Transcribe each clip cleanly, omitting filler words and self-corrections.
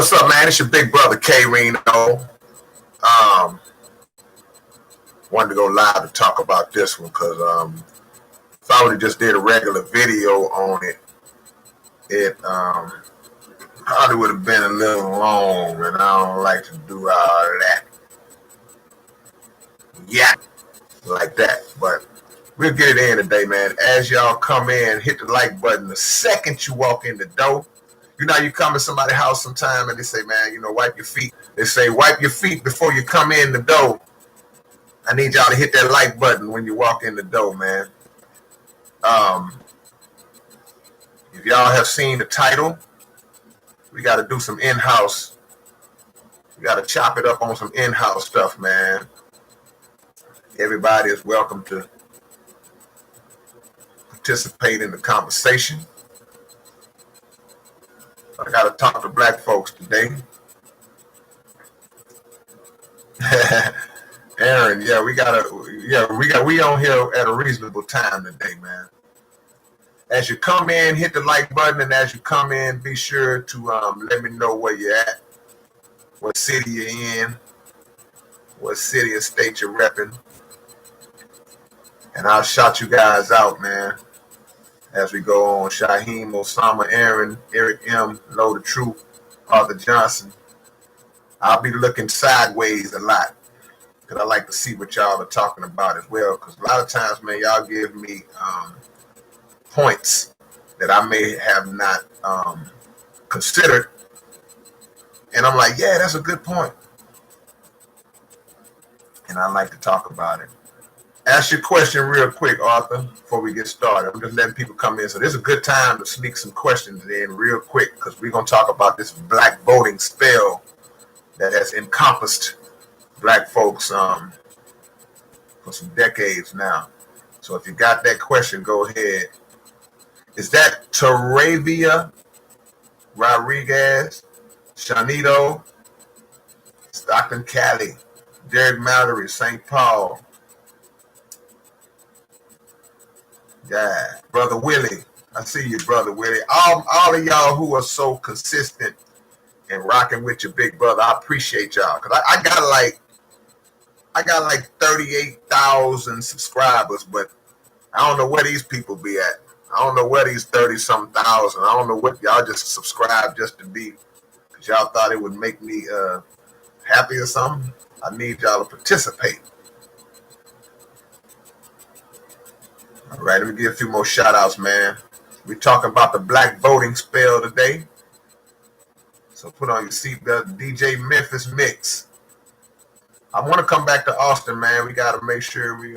What's up, man? It's your big brother K-Rino. Wanted to go live to talk about this one because if I would have just did a regular video on it, it probably would have been a little long, and I don't like to do all that. Yeah, like that. But we'll get it in today, man. As y'all come in, hit the like button the second you walk in the door. You know, you come to somebody's house sometime and they say, man, wipe your feet. They say, wipe your feet before you come in the door. I need y'all to hit that like button when you walk in the door, man. If y'all have seen the title, we got to do some in-house. We got to chop it up on some in-house stuff, man. Everybody is welcome to participate in the conversation. I got to talk to black folks today. Aaron, we on here at a reasonable time today, man. As you come in, hit the like button, and as you come in, be sure to let me know where you're at, what city you're in, what city or state you're repping, and I'll shout you guys out, man. As we go on, Shaheem, Osama, Aaron, Eric M, Low the Truth, Arthur Johnson. I'll be looking sideways a lot because I like to see what y'all are talking about as well. Because a lot of times, man, y'all give me points that I may have not considered, and I'm like, yeah, that's a good point, and I like to talk about it. Ask your question real quick, Arthur, before we get started. I'm just letting people come in. So this is a good time to sneak some questions in real quick because we're going to talk about this black voting spell that has encompassed black folks for some decades now. So if you got that question, go ahead. Is that Taravia Rodriguez, Shanito, Stockton Cali, Derek Mallory, St. Paul? Yeah, Brother Willie. I see you, Brother Willie. All of y'all who are so consistent and rocking with your big brother, I appreciate y'all. Because I got like 38,000 subscribers, but I don't know where these people be at. I don't know where these 30-something thousand. I don't know what y'all just subscribe just to be. Because y'all thought it would make me happy or something. I need y'all to participate. All right, let me give a few more shout outs, man. We're talking about the black voting spell today. So put on your seatbelt, DJ Memphis Mix. I want to come back to Austin, man. We got to make sure we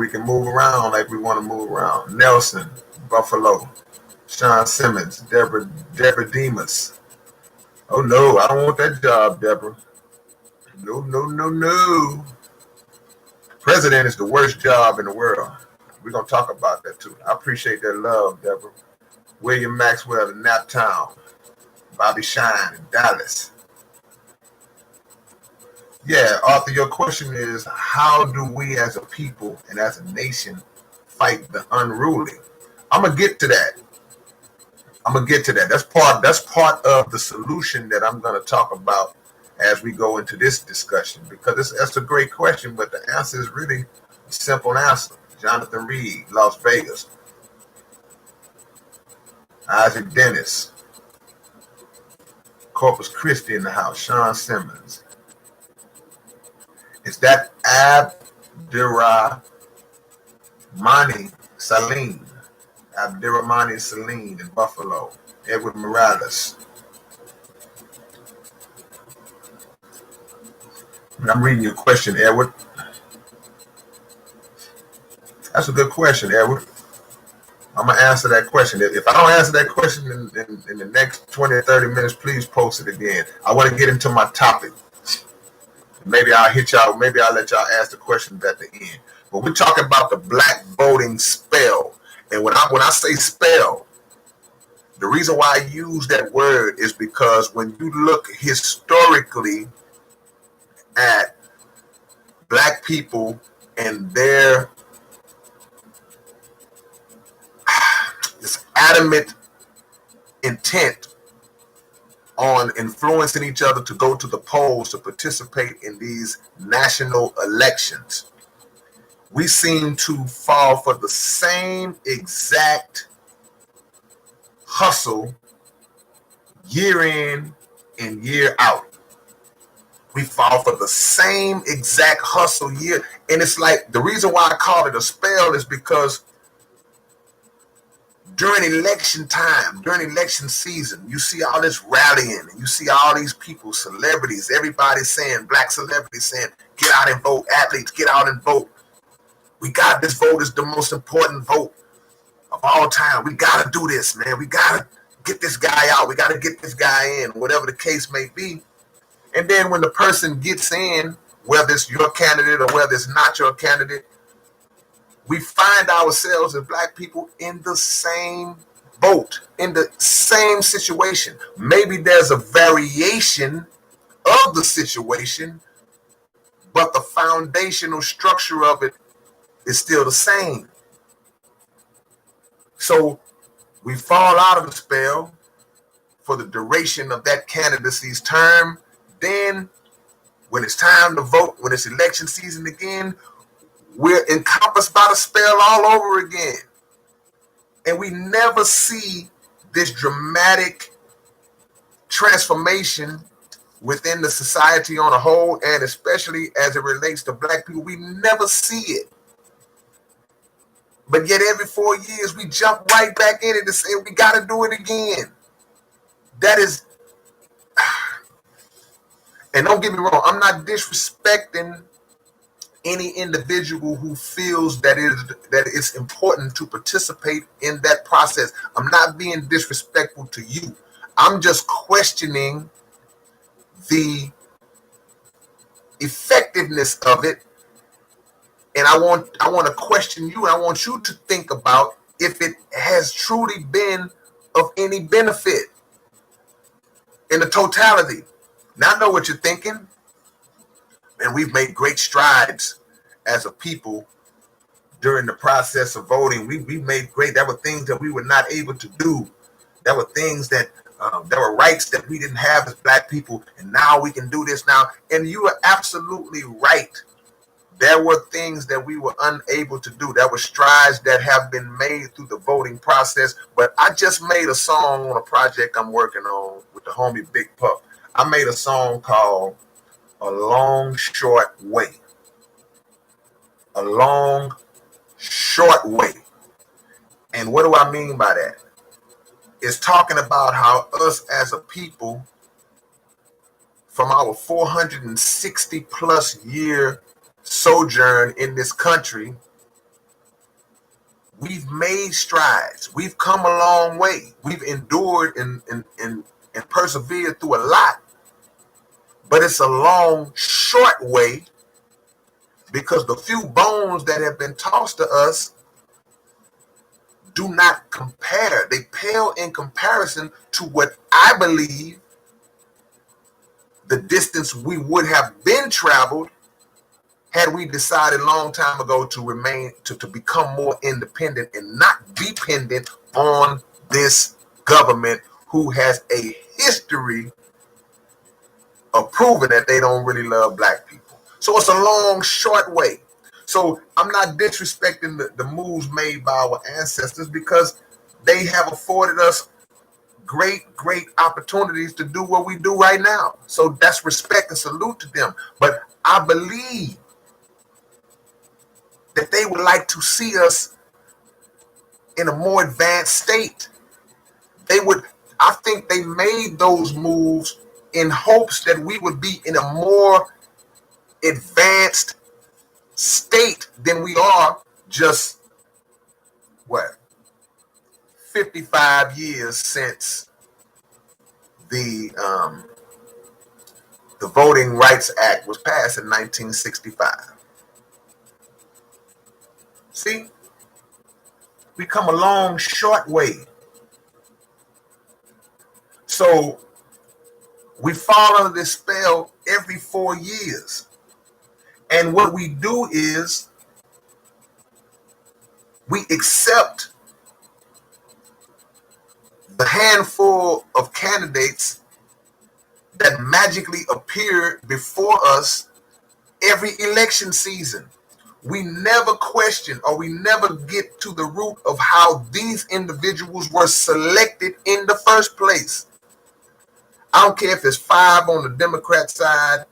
can move around like we want to move around. Nelson, Buffalo, Sean Simmons, Deborah Demas. Oh no, I don't want that job, Deborah. No. President is the worst job in the world. We're going to talk about that too. I appreciate that love, Deborah. William Maxwell in Naptown. Bobby Shine in Dallas. Yeah, Arthur, your question is, how do we as a people and as a nation fight the unruly? I'm going to get to that. That's part of the solution that I'm going to talk about as we go into this discussion, because that's a great question, but the answer is really a simple answer. Jonathan Reed, Las Vegas. Isaac Dennis. Corpus Christi in the house. Sean Simmons. Is that Abdirahmani Saline? Abdirahmani Saline in Buffalo. Edward Morales. I'm reading your question, Edward. That's a good question, Edward. I'm going to answer that question. If I don't answer that question in the next 20 or 30 minutes, please post it again. I want to get into my topic. Maybe I'll hit y'all. Maybe I'll let y'all ask the questions at the end. But we're talking about the black voting spell. And when I say spell, the reason why I use that word is because when you look historically at black people and their this adamant intent on influencing each other to go to the polls to participate in these national elections, we seem to fall for the same exact hustle year in and year out. We fall for the same exact hustle year. And it's like, the reason why I call it a spell is because during election time, during election season, you see all this rallying and you see all these people, celebrities, everybody saying, black celebrities saying, get out and vote, athletes, get out and vote. We got this vote is the most important vote of all time. We got to do this, man. We got to get this guy out. We got to get this guy in, whatever the case may be. And then when the person gets in, whether it's your candidate or whether it's not your candidate, we find ourselves as black people in the same boat, in the same situation. Maybe there's a variation of the situation, but the foundational structure of it is still the same. So we fall out of the spell for the duration of that candidacy's term. Then when it's time to vote, when it's election season again, we're encompassed by the spell all over again. And we never see this dramatic transformation within the society on a whole, and especially as it relates to black people. We never see it. But yet every 4 years, we jump right back in it and say, we got to do it again. That is, and don't get me wrong, I'm not disrespecting any individual who feels that it's important to participate in that process. I'm not being disrespectful to you. I'm just questioning the effectiveness of it. And I want to question you, and I want you to think about if it has truly been of any benefit in the totality. Now I know what you're thinking. And we've made great strides as a people during the process of voting. We made great. There were things that we were not able to do. There were things that there were rights that we didn't have as black people, and now we can do this now. And you are absolutely right. There were things that we were unable to do. There were strides that have been made through the voting process. But I just made a song on a project I'm working on with the homie Big Pup. I made a song called A Long Short Way. A long short way. And what do I mean by that? It's talking about how us as a people, from our 460 plus year sojourn in this country, we've made strides. We've come a long way. We've endured and persevered through a lot. But it's a long, short way because the few bones that have been tossed to us do not compare. They pale in comparison to what I believe the distance we would have been traveled had we decided a long time ago to remain, to become more independent and not dependent on this government who has a history of proving that they don't really love black people. So it's a long, short way. So I'm not disrespecting the moves made by our ancestors because they have afforded us great opportunities to do what we do right now. So that's respect and salute to them. But I believe that they would like to see us in a more advanced state. I think they made those moves in hopes that we would be in a more advanced state than we are just, 55 years since the Voting Rights Act was passed in 1965. See, we come a long, short way. So we fall under this spell every 4 years. And what we do is we accept the handful of candidates that magically appear before us every election season. We never question or we never get to the root of how these individuals were selected in the first place. I don't care if it's 5 on the Democrat side,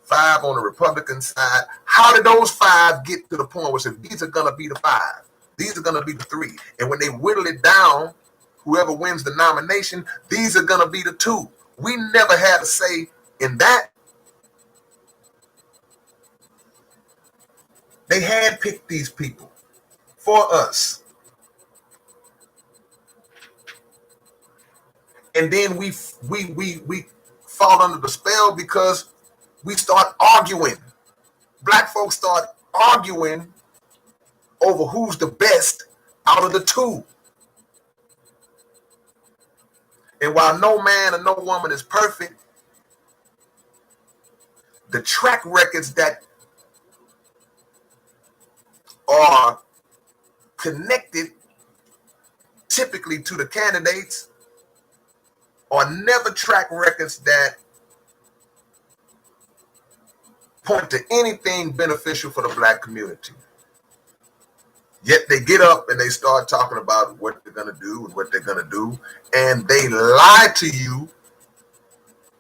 5 on the Republican side. How did those 5 get to the point where these are going to be the 5? These are going to be the 3. And when they whittle it down, whoever wins the nomination, these are going to be the 2. We never had a say in that. They handpicked these people for us. And then we fall under the spell because we start arguing. Black folks start arguing over who's the best out of the 2. And while no man or no woman is perfect, the track records that are connected typically to the candidates are never track records that point to anything beneficial for the black community. Yet they get up and they start talking about what they're going to do and what they're going to do. And they lie to you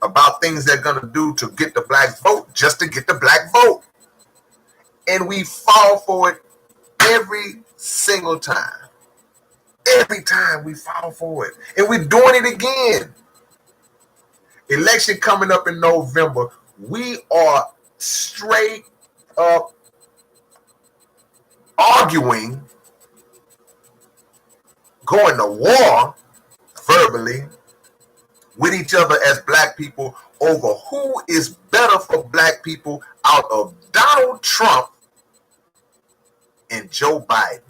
about things they're going to do to get the black vote, just to get the black vote. And we fall for it every single time. Every time we fall for it. And we're doing it again. Election coming up in November. We are straight up arguing, going to war verbally with each other as black people over who is better for black people out of Donald Trump and Joe Biden.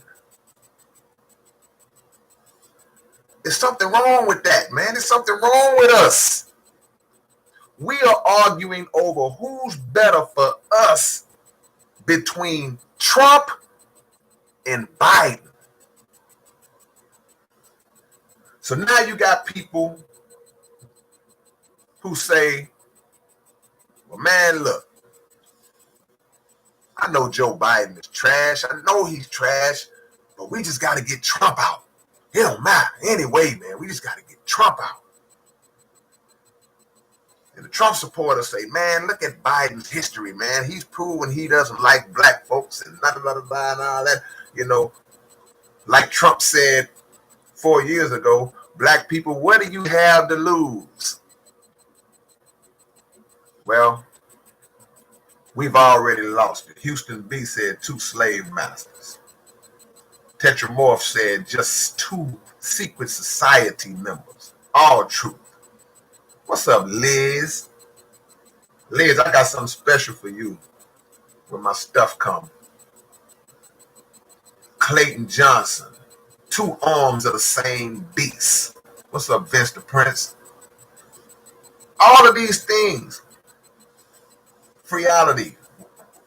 There's something wrong with that, man. There's something wrong with us. We are arguing over who's better for us between Trump and Biden. So now you got people who say, well, man, look, I know Joe Biden is trash. I know he's trash, but we just got to get Trump out. It don't matter. Anyway, man, we just got to get Trump out. And the Trump supporters say, man, look at Biden's history, man. He's proven he doesn't like black folks and blah, blah, blah, blah, and all that. You know, like Trump said 4 years ago, black people, what do you have to lose? Well, we've already lost it. Houston B said 2 slave masters. Tetramorph said just 2 secret society members. All truth. What's up, Liz? Liz, I got something special for you when my stuff comes. Clayton Johnson. 2 arms of the same beast. What's up, Vince the Prince? All of these things. Reality.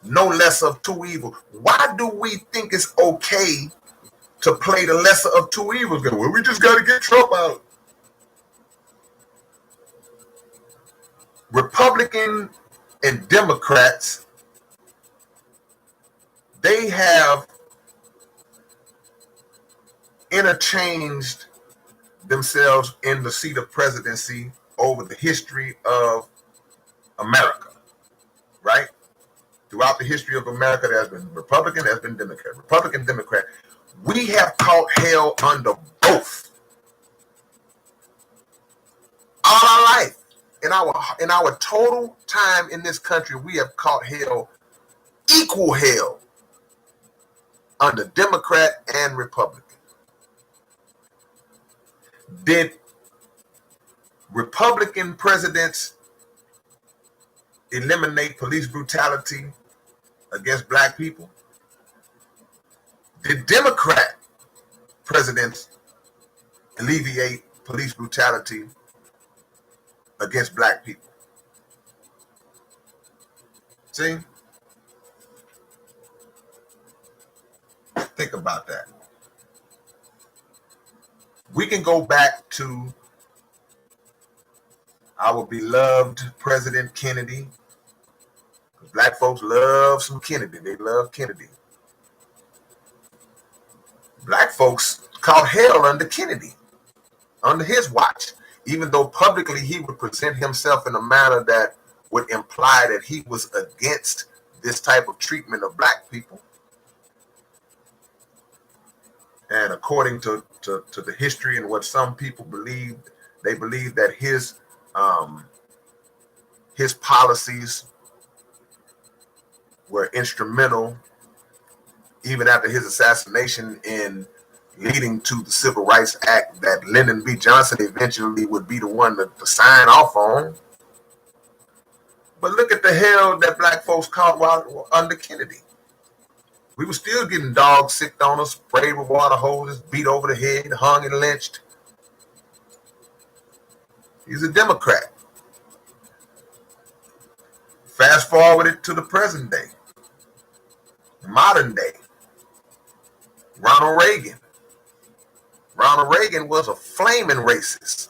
No less of 2 evils. Why do we think it's okay to play the lesser of 2 evils? Well, we just got to get Trump out. Republican and Democrats, they have interchanged themselves in the seat of presidency over the history of America, right? Throughout the history of America, there's been Republican, there's been Democrat. Republican, Democrat. We have caught hell under both all our life. In our total time in this country, we have caught hell, equal hell, under Democrat and Republican. Did Republican presidents eliminate police brutality against black people? Did Democrat presidents alleviate police brutality against black people? See? Think about that. We can go back to Our beloved President Kennedy. Black folks love some Kennedy. They love Kennedy. Black folks caught hell under Kennedy, under his watch, even though publicly he would present himself in a manner that would imply that he was against this type of treatment of black people. And according to the history and what some people believed, they believed that his policies were instrumental, even after his assassination, in leading to the Civil Rights Act that Lyndon B. Johnson eventually would be the one to sign off on. But look at the hell that black folks caught while under Kennedy. We were still getting dogs sicked on us, sprayed with water hoses, beat over the head, hung and lynched. He's a Democrat. Fast forward it to the present day, modern day. Ronald Reagan. Ronald Reagan was a flaming racist.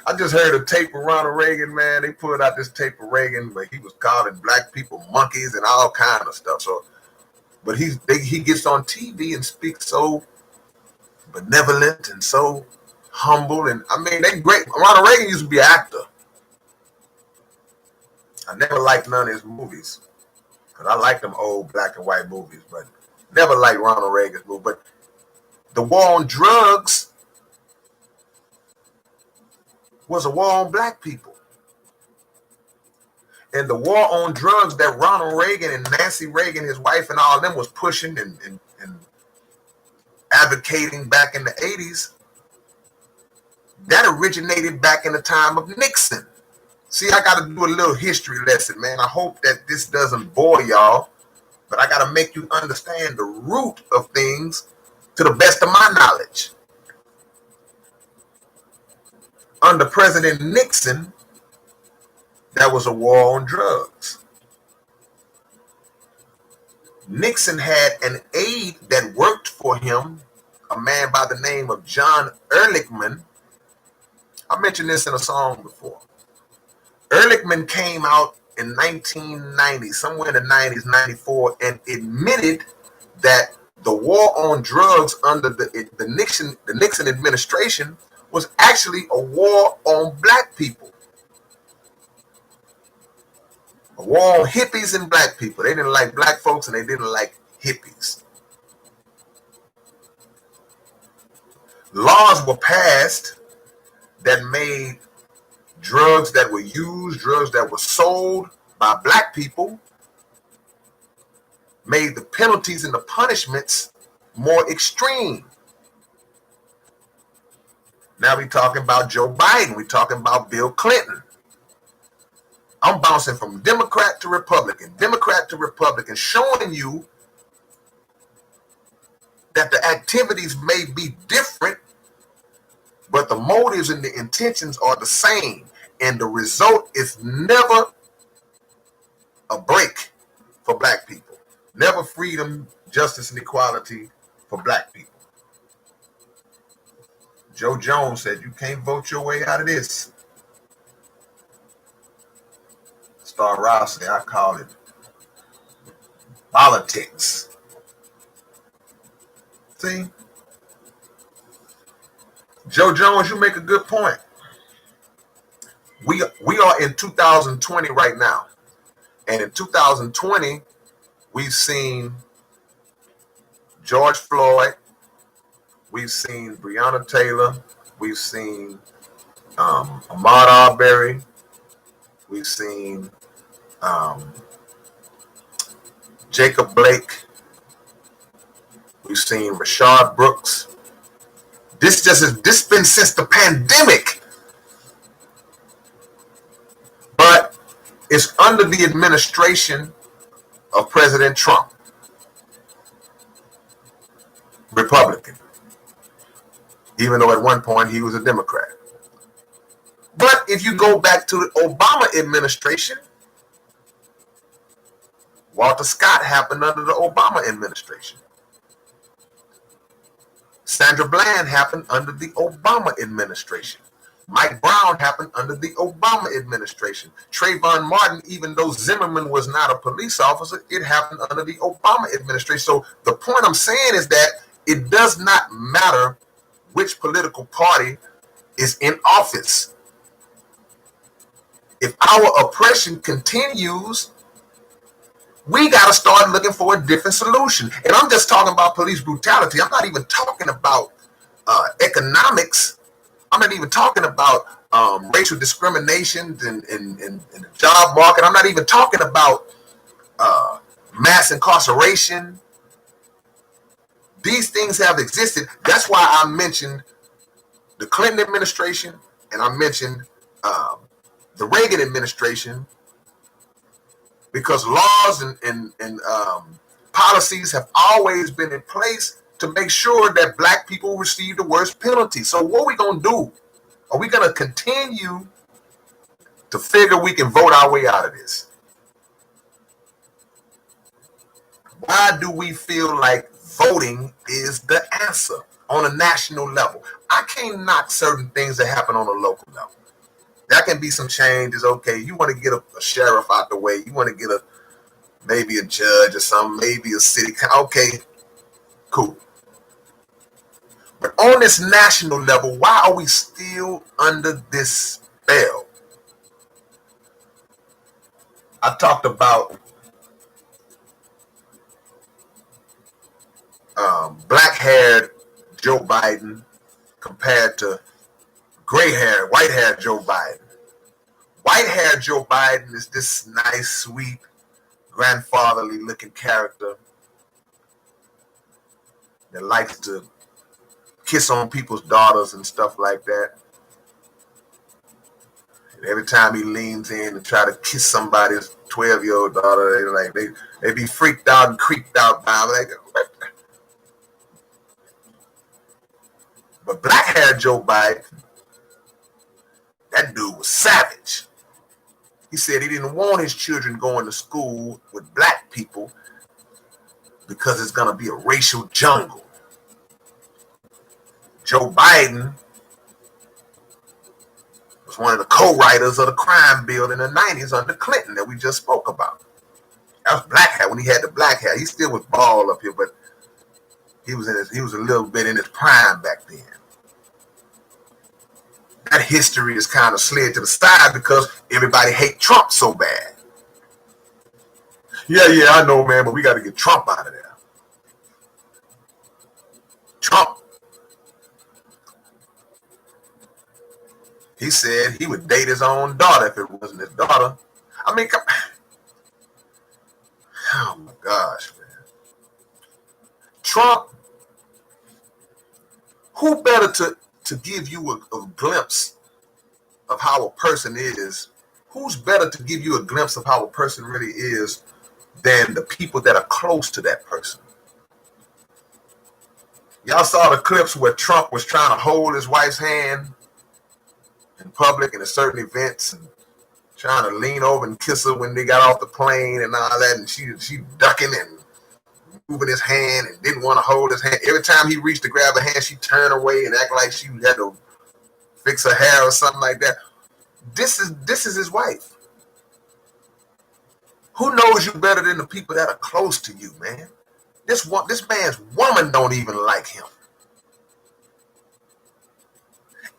I just heard a tape of Ronald Reagan, man. They put out this tape of Reagan where he was calling black people monkeys and all kind of stuff. So, but he gets on TV and speaks so benevolent and so humble, and I mean, they great. Ronald Reagan used to be an actor. I never liked none of his movies because I like them old black and white movies, but never liked Ronald Reagan's movie. But the war on drugs was a war on black people. And the war on drugs that Ronald Reagan and Nancy Reagan, his wife, and all of them was pushing and advocating back in the 80s, that originated back in the time of Nixon. See, I got to do a little history lesson, man. I hope that this doesn't bore y'all, but I got to make you understand the root of things to the best of my knowledge. Under President Nixon, there was a war on drugs. Nixon had an aide that worked for him, a man by the name of John Ehrlichman. I mentioned this in a song before. Ehrlichman came out in 1990, somewhere in the 90s, 94, and admitted that the war on drugs under the Nixon administration was actually a war on black people. A war on hippies and black people. They didn't like black folks and they didn't like hippies. Laws were passed that made drugs that were used, drugs that were sold by black people, made the penalties and the punishments more extreme. Now we're talking about Joe Biden. We're talking about Bill Clinton. I'm bouncing from Democrat to Republican, showing you that the activities may be different, but the motives and the intentions are the same. And the result is never a break for black people. Never freedom, justice, and equality for black people. Joe Jones said, you can't vote your way out of this. Star Rouse said, I call it politics. See? Joe Jones, you make a good point. We are in 2020 right now. And in 2020, we've seen George Floyd, we've seen Breonna Taylor, we've seen Ahmaud Arbery, we've seen Jacob Blake, we've seen Rashard Brooks. This been since the pandemic. But it's under the administration of President Trump, Republican, even though at one point he was a Democrat. But if you go back to the Obama administration, Walter Scott happened under the Obama administration. Sandra Bland happened under the Obama administration. Mike Brown happened under the Obama administration. Trayvon Martin, even though Zimmerman was not a police officer, it happened under the Obama administration. So the point I'm saying is that it does not matter which political party is in office. If our oppression continues, we got to start looking for a different solution. And I'm just talking about police brutality. I'm not even talking about economics. I'm not even talking about racial discrimination in the job market. I'm not even talking about mass incarceration. These things have existed. That's why I mentioned the Clinton administration and I mentioned the Reagan administration, because laws and policies have always been in place to make sure that black people receive the worst penalty. So what are we going to do? Are we going to continue to figure we can vote our way out of this? Why do we feel like voting is the answer on a national level? I can't knock certain things that happen on a local level. That can be some changes. Okay, you want to get a sheriff out the way. You want to get maybe a judge or something, maybe a city. Okay, cool. But on this national level, why are we still under this spell? I talked about black-haired Joe Biden compared to gray-haired, white-haired Joe Biden. White-haired Joe Biden is this nice, sweet, grandfatherly-looking character that likes to kiss on people's daughters and stuff like that. And every time he leans in to try to kiss somebody's 12-year-old daughter, they be freaked out and creeped out by him. But black-haired Joe Biden, that dude was savage. He said he didn't want his children going to school with black people because it's going to be a racial jungle. Joe Biden was one of the co-writers of the crime bill in the 90s under Clinton that we just spoke about. That was black hair when he had the black hair. He still was bald up here, but he was a little bit in his prime back then. That history is kind of slid to the side because everybody hate Trump so bad. Yeah, I know, man, but we got to get Trump out of there. Trump, he said he would date his own daughter if it wasn't his daughter. I mean, oh my gosh, man. Trump, who better to give you a glimpse of how a person is? Who's better to give you a glimpse of how a person really is than the people that are close to that person? Y'all saw the clips where Trump was trying to hold his wife's hand in public and at certain events and trying to lean over and kiss her when they got off the plane and all that, and she ducking and moving his hand and didn't want to hold his hand. Every time he reached to grab her hand, she turned away and act like she had to fix her hair or something like that. This is his wife. Who knows you better than the people that are close to you, man? This man's woman don't even like him.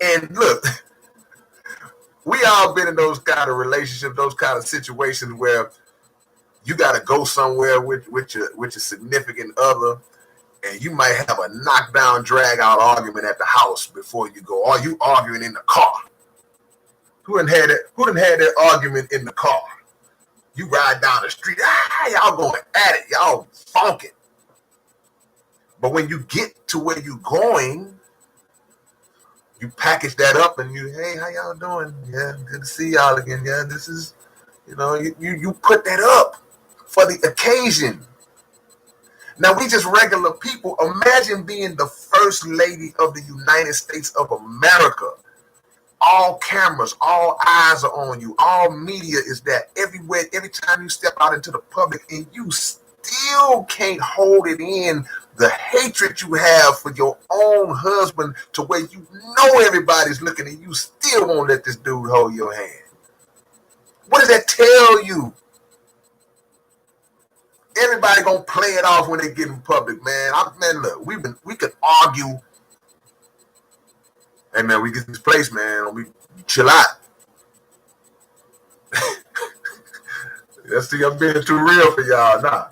And look, we all been in those kind of relationships, those kind of situations where you got to go somewhere with your significant other, and you might have a knockdown, drag-out argument at the house before you go, or you arguing in the car. Who done had that argument in the car? You ride down the street, y'all going at it, y'all funking. But when you get to where you going, you package that up and hey, how y'all doing? Yeah, good to see y'all again. Yeah, this is, you put that up for the occasion. Now, we just regular people. Imagine being the first lady of the United States of America. All cameras, all eyes are on you. All media is there everywhere. Every time you step out into the public, and you still can't hold it in The hatred you have for your own husband to where you know everybody's looking and you still won't let this dude hold your hand. What does that tell you? Everybody gonna play it off when they get in public, man. Man, look, we could argue. Hey man, we get this place, man. We chill out. Let's see, I'm being too real for y'all. Nah.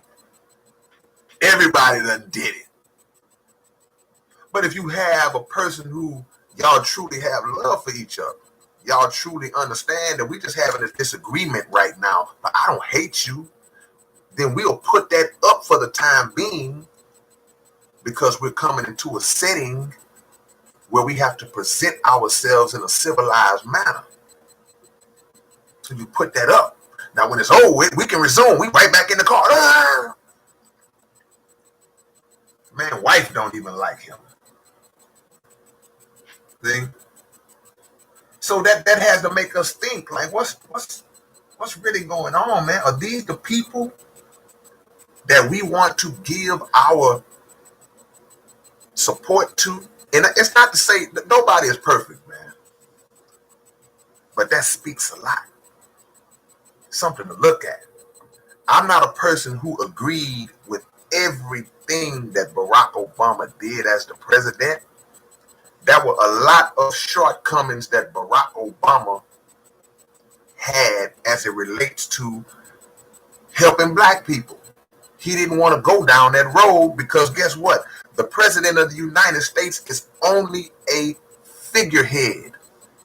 Everybody done did it. But if you have a person who y'all truly have love for each other, y'all truly understand that we just having a disagreement right now, but I don't hate you, then we'll put that up for the time being because we're coming into a setting where we have to present ourselves in a civilized manner. So you put that up. Now when it's over, we can resume. We right back in the car. Ah! Man, wife don't even like him. See? So that has to make us think, like, what's really going on, man? Are these the people that we want to give our support to? And it's not to say that nobody is perfect, man. But that speaks a lot. Something to look at. I'm not a person who agreed with everything that Barack Obama did as the president. There were a lot of shortcomings that Barack Obama had as it relates to helping black people. He didn't want to go down that road because guess what? The president of the United States is only a figurehead.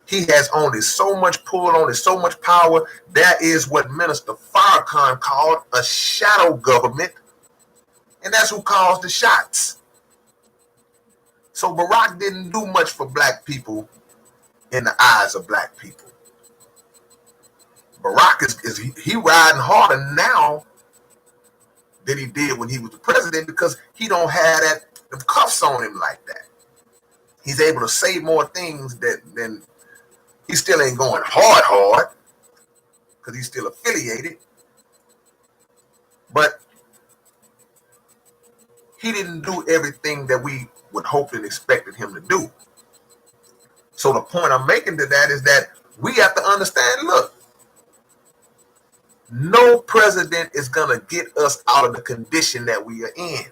He has only so much pull, only so much power. That is what Minister Farrakhan called a shadow government. And that's who calls the shots. So Barack didn't do much for black people in the eyes of black people. Barack is he riding harder now than he did when he was the president because he don't have the cuffs on him like that. He's able to say more things than he still ain't going hard because he's still affiliated. But he didn't do everything that we would hope and expected him to do. So the point I'm making to that is that we have to understand, look, no president is going to get us out of the condition that we are in.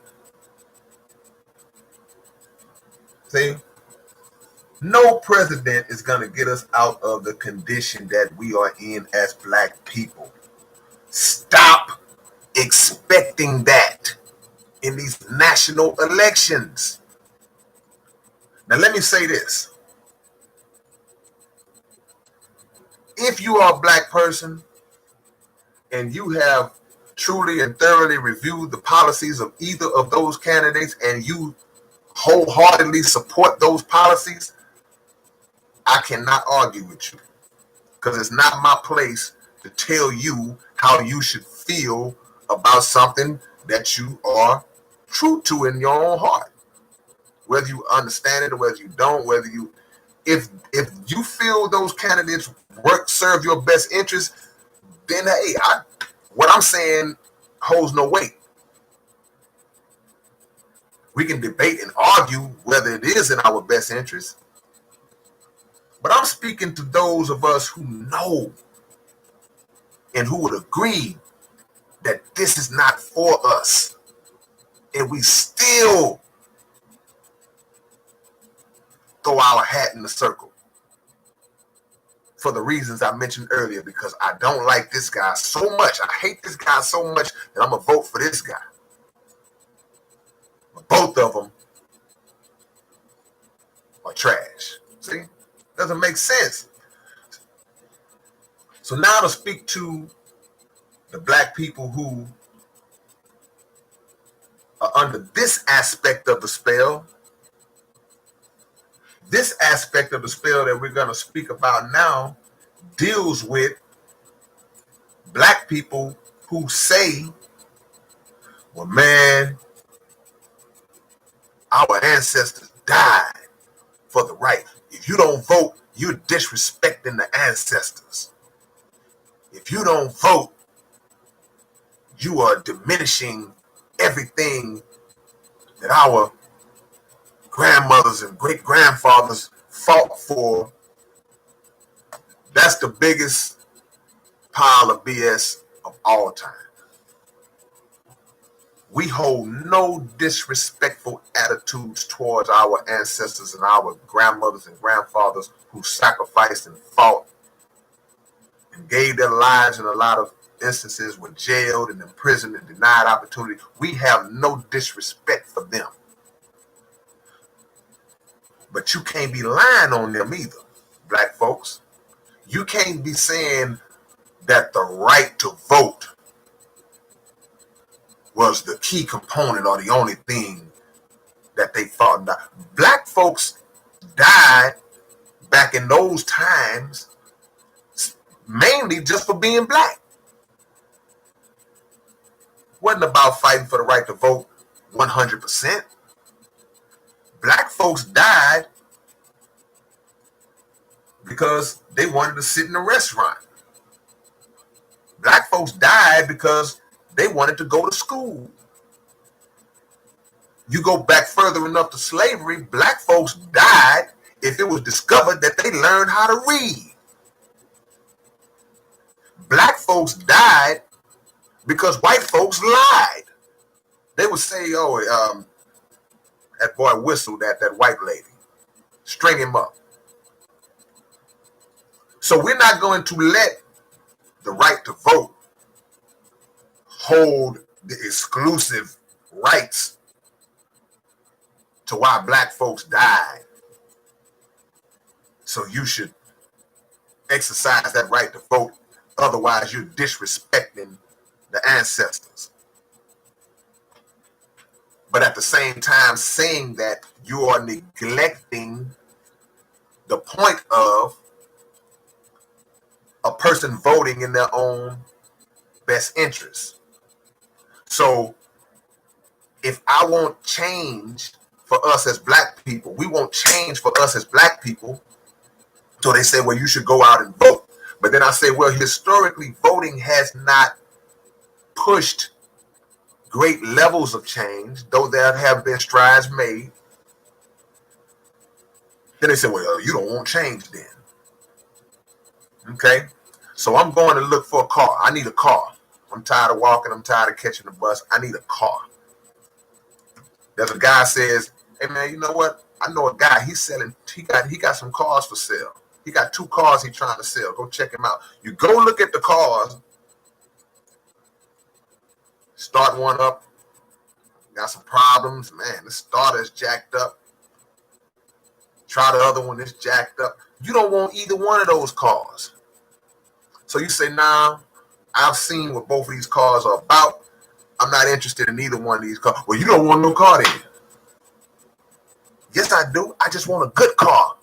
See? No president is going to get us out of the condition that we are in as black people. Stop expecting that in these national elections. Now, let me say this. If you are a black person and you have truly and thoroughly reviewed the policies of either of those candidates and you wholeheartedly support those policies, I cannot argue with you because it's not my place to tell you how you should feel about something that you are true to in your own heart. Whether you understand it or whether you don't, whether you, if you feel those candidates serve your best interest, then hey, what I'm saying holds no weight. We can debate and argue whether it is in our best interest. But I'm speaking to those of us who know and who would agree that this is not for us. And we still throw our hat in the circle for the reasons I mentioned earlier, because I don't like this guy so much. I hate this guy so much that I'm going to vote for this guy. But both of them are trash. See? Doesn't make sense. So now to speak to the black people who are under this aspect of the spell. This aspect of the spell that we're going to speak about now deals with black people who say, well, man, our ancestors died for the right. If you don't vote, you're disrespecting the ancestors. If you don't vote, you are diminishing everything that our grandmothers and great grandfathers fought for, that's the biggest pile of BS of all time. We hold no disrespectful attitudes towards our ancestors and our grandmothers and grandfathers who sacrificed and fought and gave their lives, in a lot of instances were jailed and imprisoned and denied opportunity. We have no disrespect for them. But you can't be lying on them either, black folks. You can't be saying that the right to vote was the key component or the only thing that they fought and died. Black folks died back in those times mainly just for being black. Wasn't about fighting for the right to vote 100%. Black folks died because they wanted to sit in a restaurant. Black folks died because they wanted to go to school. You go back further enough to slavery, black folks died if it was discovered that they learned how to read. Black folks died because white folks lied. They would say, oh, that boy whistled at that white lady. String him up. So we're not going to let the right to vote hold the exclusive rights to why black folks died. So you should exercise that right to vote. Otherwise, you're disrespecting the ancestors. But at the same time, saying that you are neglecting the point of a person voting in their own best interest. So if I want change for us as black people, we want change for us as black people. So they say, well, you should go out and vote. But then I say, well, historically, voting has not pushed great levels of change, though there have been strides made. Then they say, well, you don't want change then. Okay? So I'm going to look for a car. I need a car. I'm tired of walking. I'm tired of catching the bus. I need a car. There's a guy says, hey, man, you know what? I know a guy. He's selling. He got some cars for sale. He got 2 cars he's trying to sell. Go check him out. You go look at the cars. Start one up. Got some problems. Man, the starter's jacked up. Try the other one, it's jacked up. You don't want either one of those cars. So you say, nah, I've seen what both of these cars are about. I'm not interested in either one of these cars. Well, you don't want no car then. Yes, I do. I just want a good car.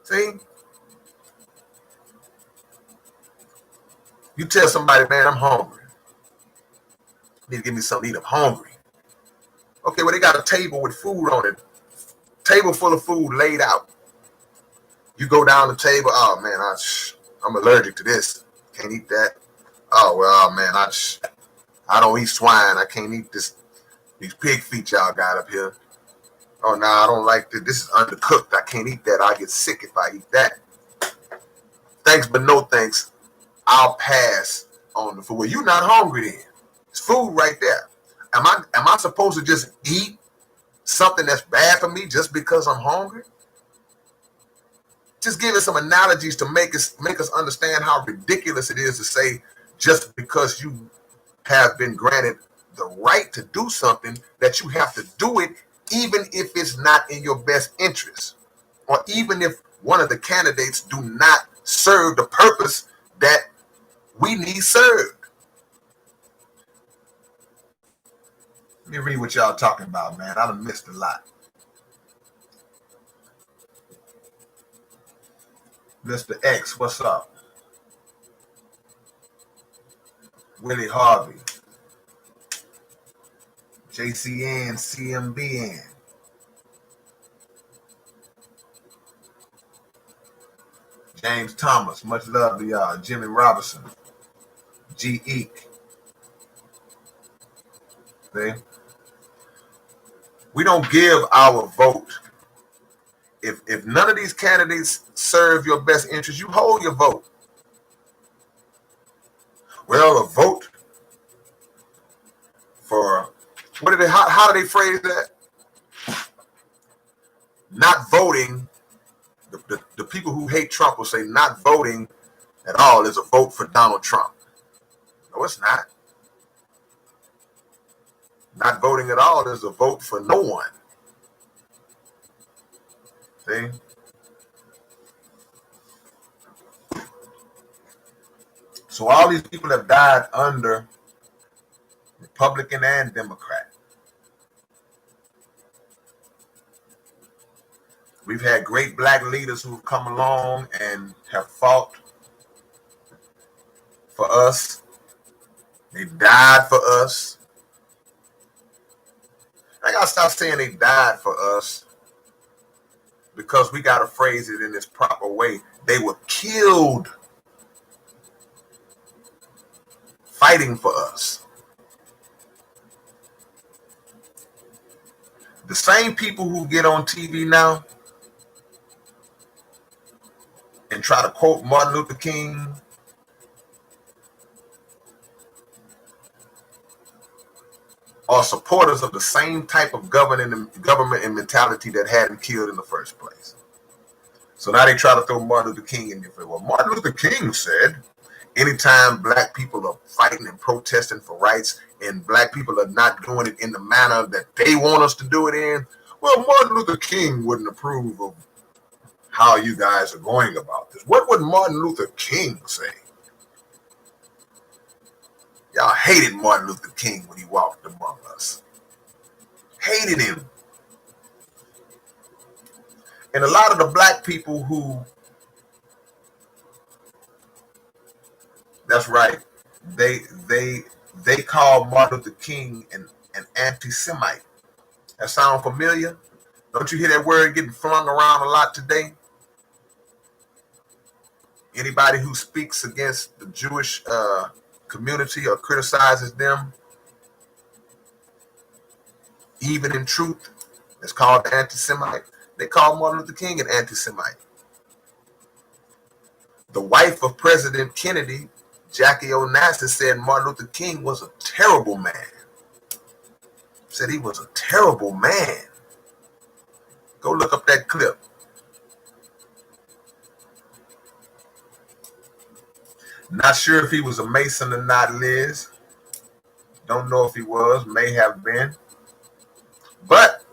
See? You tell somebody, man, I'm hungry. You need to give me something to eat. I'm hungry. Okay, well, they got a table with food on it. Table full of food laid out. You go down the table. Oh, man, I'm allergic to this. Can't eat that. Oh, well, man, I don't eat swine. I can't eat these pig feet y'all got up here. Oh, no, I don't like this. This is undercooked. I can't eat that. I'll get sick if I eat that. Thanks, but no thanks. I'll pass on the food. Well, you're not hungry then. It's food right there. Am I supposed to just eat something that's bad for me just because I'm hungry? Just give us some analogies to make us understand how ridiculous it is to say just because you have been granted the right to do something that you have to do it even if it's not in your best interest, or even if one of the candidates do not serve the purpose that we need served. Let me read what y'all talking about, man. I done missed a lot. Mr. X, what's up? Willie Harvey. JCN, CMBN. James Thomas, much love to y'all. Jimmy Robinson. G. Eek. See? We don't give our vote. If none of these candidates serve your best interest, you hold your vote. Well, a vote for how do they phrase that? Not voting. The people who hate Trump will say not voting at all is a vote for Donald Trump. No, it's not. Not voting at all is a vote for no one. See? So all these people have died under Republican and Democrat. We've had great black leaders who have come along and have fought for us. They died for us. I gotta stop saying they died for us because we gotta phrase it in this proper way. They were killed fighting for us. The same people who get on TV now and try to quote Martin Luther King are supporters of the same type of government and mentality that had him killed in the first place. So now they try to throw Martin Luther King in there. Well, Martin Luther King said, anytime black people are fighting and protesting for rights and black people are not doing it in the manner that they want us to do it in, well, Martin Luther King wouldn't approve of how you guys are going about this. What would Martin Luther King say? Y'all hated Martin Luther King when he walked among us. Hated him. And a lot of the black people who, that's right, they call Martin Luther King an anti-Semite. That sound familiar? Don't you hear that word getting flung around a lot today? Anybody who speaks against the Jewish community or criticizes them, even in truth, it's called anti-Semite. They call Martin Luther King an anti-Semite. The wife of President Kennedy, Jackie Onassis, said Martin Luther King was a terrible man. Said he was a terrible man. Go look up that clip. Not sure if he was a Mason or not, Liz. Don't know if he was, may have been. But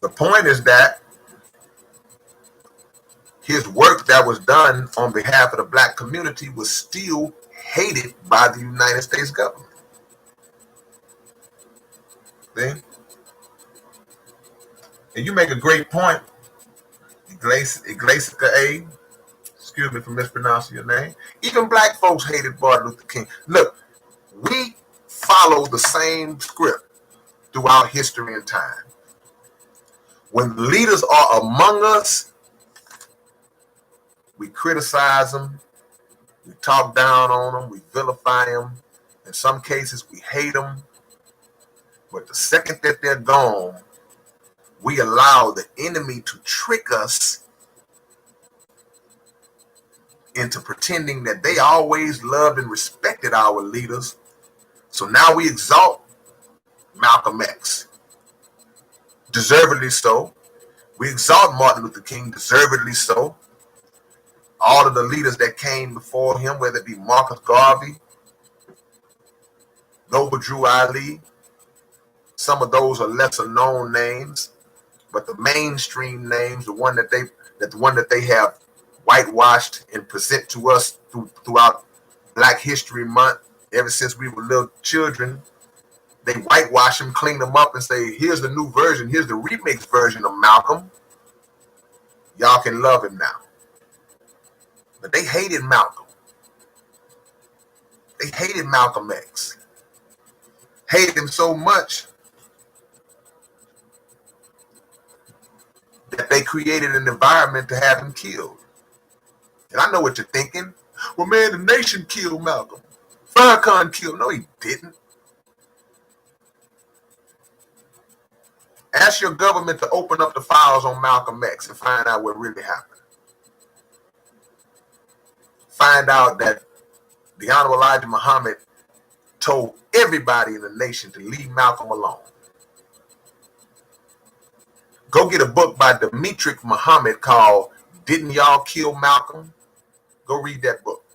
the point is that his work that was done on behalf of the black community was still hated by the United States government. See? And you make a great point, Iglesias A. Excuse me for mispronouncing your name. Even black folks hated Martin Luther King. Look, we follow the same script throughout history and time. When leaders are among us, we criticize them, we talk down on them, we vilify them. In some cases, we hate them. But the second that they're gone, we allow the enemy to trick us into pretending that they always loved and respected our leaders. So now we exalt Malcolm X. Deservedly so. We exalt Martin Luther King, deservedly so. All of the leaders that came before him, whether it be Marcus Garvey, Noble Drew Ali, some of those are lesser known names, but the mainstream names, the one that they have whitewashed and present to us throughout Black History Month, ever since we were little children, they whitewash him, clean them up, and say, here's the new version, here's the remix version of Malcolm. Y'all can love him now. But they hated Malcolm. They hated Malcolm X. Hated him so much that they created an environment to have him killed. And I know what you're thinking. Well, man, the nation killed Malcolm. Farrakhan killed. No, he didn't. Ask your government to open up the files on Malcolm X and find out what really happened. Find out that the Honorable Elijah Muhammad told everybody in the nation to leave Malcolm alone. Go get a book by Demetric Muhammad called Didn't Y'all Kill Malcolm? Go read that book.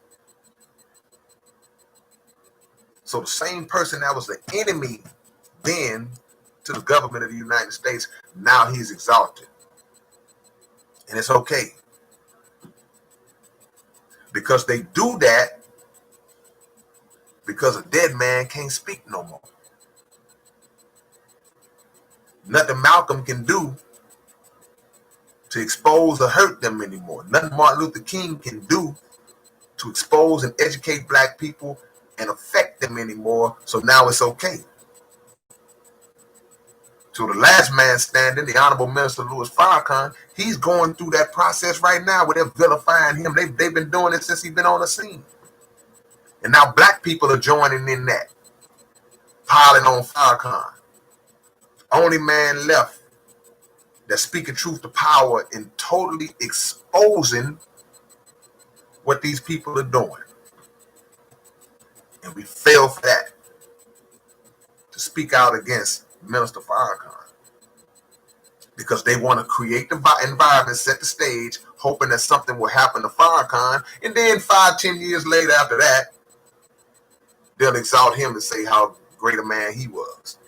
So the same person that was the enemy then to the government of the United States, now he's exalted. And it's okay. Because they do that because a dead man can't speak no more. Nothing Malcolm can do to expose or hurt them anymore. Nothing Martin Luther King can do to expose and educate black people and affect them anymore. So now it's okay. So the last man standing, the Honorable Minister Louis Farrakhan, he's going through that process right now where they're vilifying him. They've been doing it since he's been on the scene. And now black people are joining in that, piling on Farrakhan. Only man left that's speaking truth to power and totally exposing what these people are doing. And we fail for that, to speak out against Minister Farrakhan, because they want to create the environment, set the stage, hoping that something will happen to Farrakhan, and then 5-10 years later after that, they'll exalt him and say how great a man he was.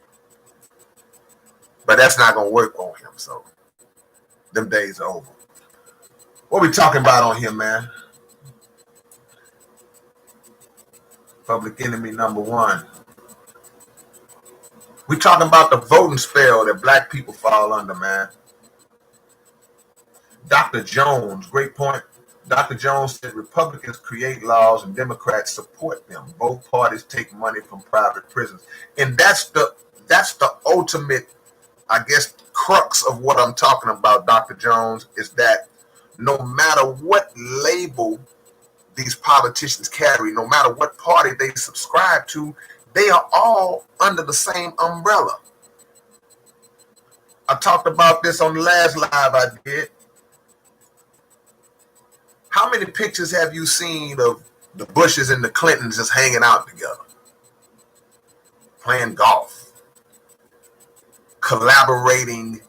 But that's not going to work on him, so them days are over. What we talking about on here, man? Public enemy number one. We talking about the voting spell that black people fall under, man. Dr. Jones, great point. Dr. Jones said Republicans create laws and Democrats support them. Both parties take money from private prisons. And that's the ultimate, I guess, crux of what I'm talking about, Dr. Jones, is that no matter what label these politicians carry, no matter what party they subscribe to, they are all under the same umbrella. I talked about this on the last live I did. How many pictures have you seen of the Bushes and the Clintons just hanging out together, playing golf, collaborating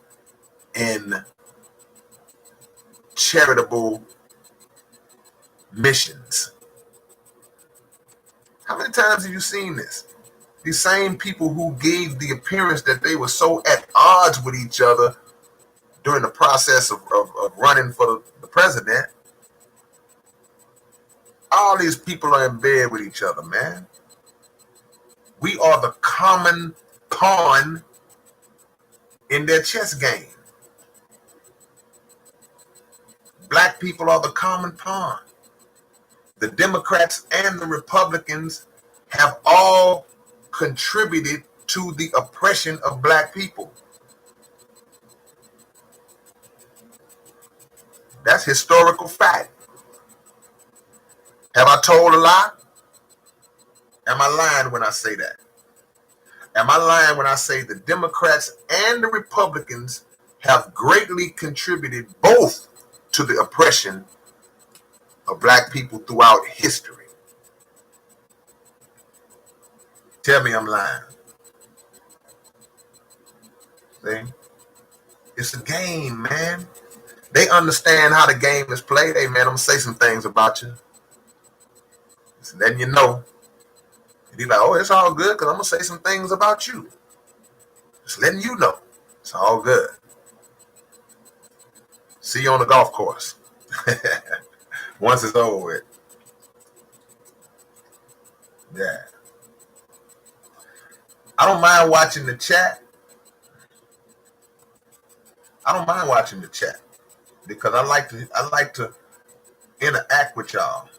in charitable missions? How many times have you seen this? These same people who gave the appearance that they were so at odds with each other during the process of running for the president, all these people are in bed with each other, man. We are the common pawn in their chess game. Black people are the common pawn. The Democrats and the Republicans have all contributed to the oppression of black people. That's historical fact. Have I told a lie? Am I lying when I say that? Am I lying when I say the Democrats and the Republicans have greatly contributed both to the oppression of black people throughout history? Tell me I'm lying. See? It's a game, man. They understand how the game is played. Hey, man, I'm going to say some things about you. Just letting you know. And you're like, oh, it's all good because I'm going to say some things about you. Just letting you know. It's all good. See you on the golf course. Once it's over with. Yeah. I don't mind watching the chat. I don't mind watching the chat because I like to interact with y'all.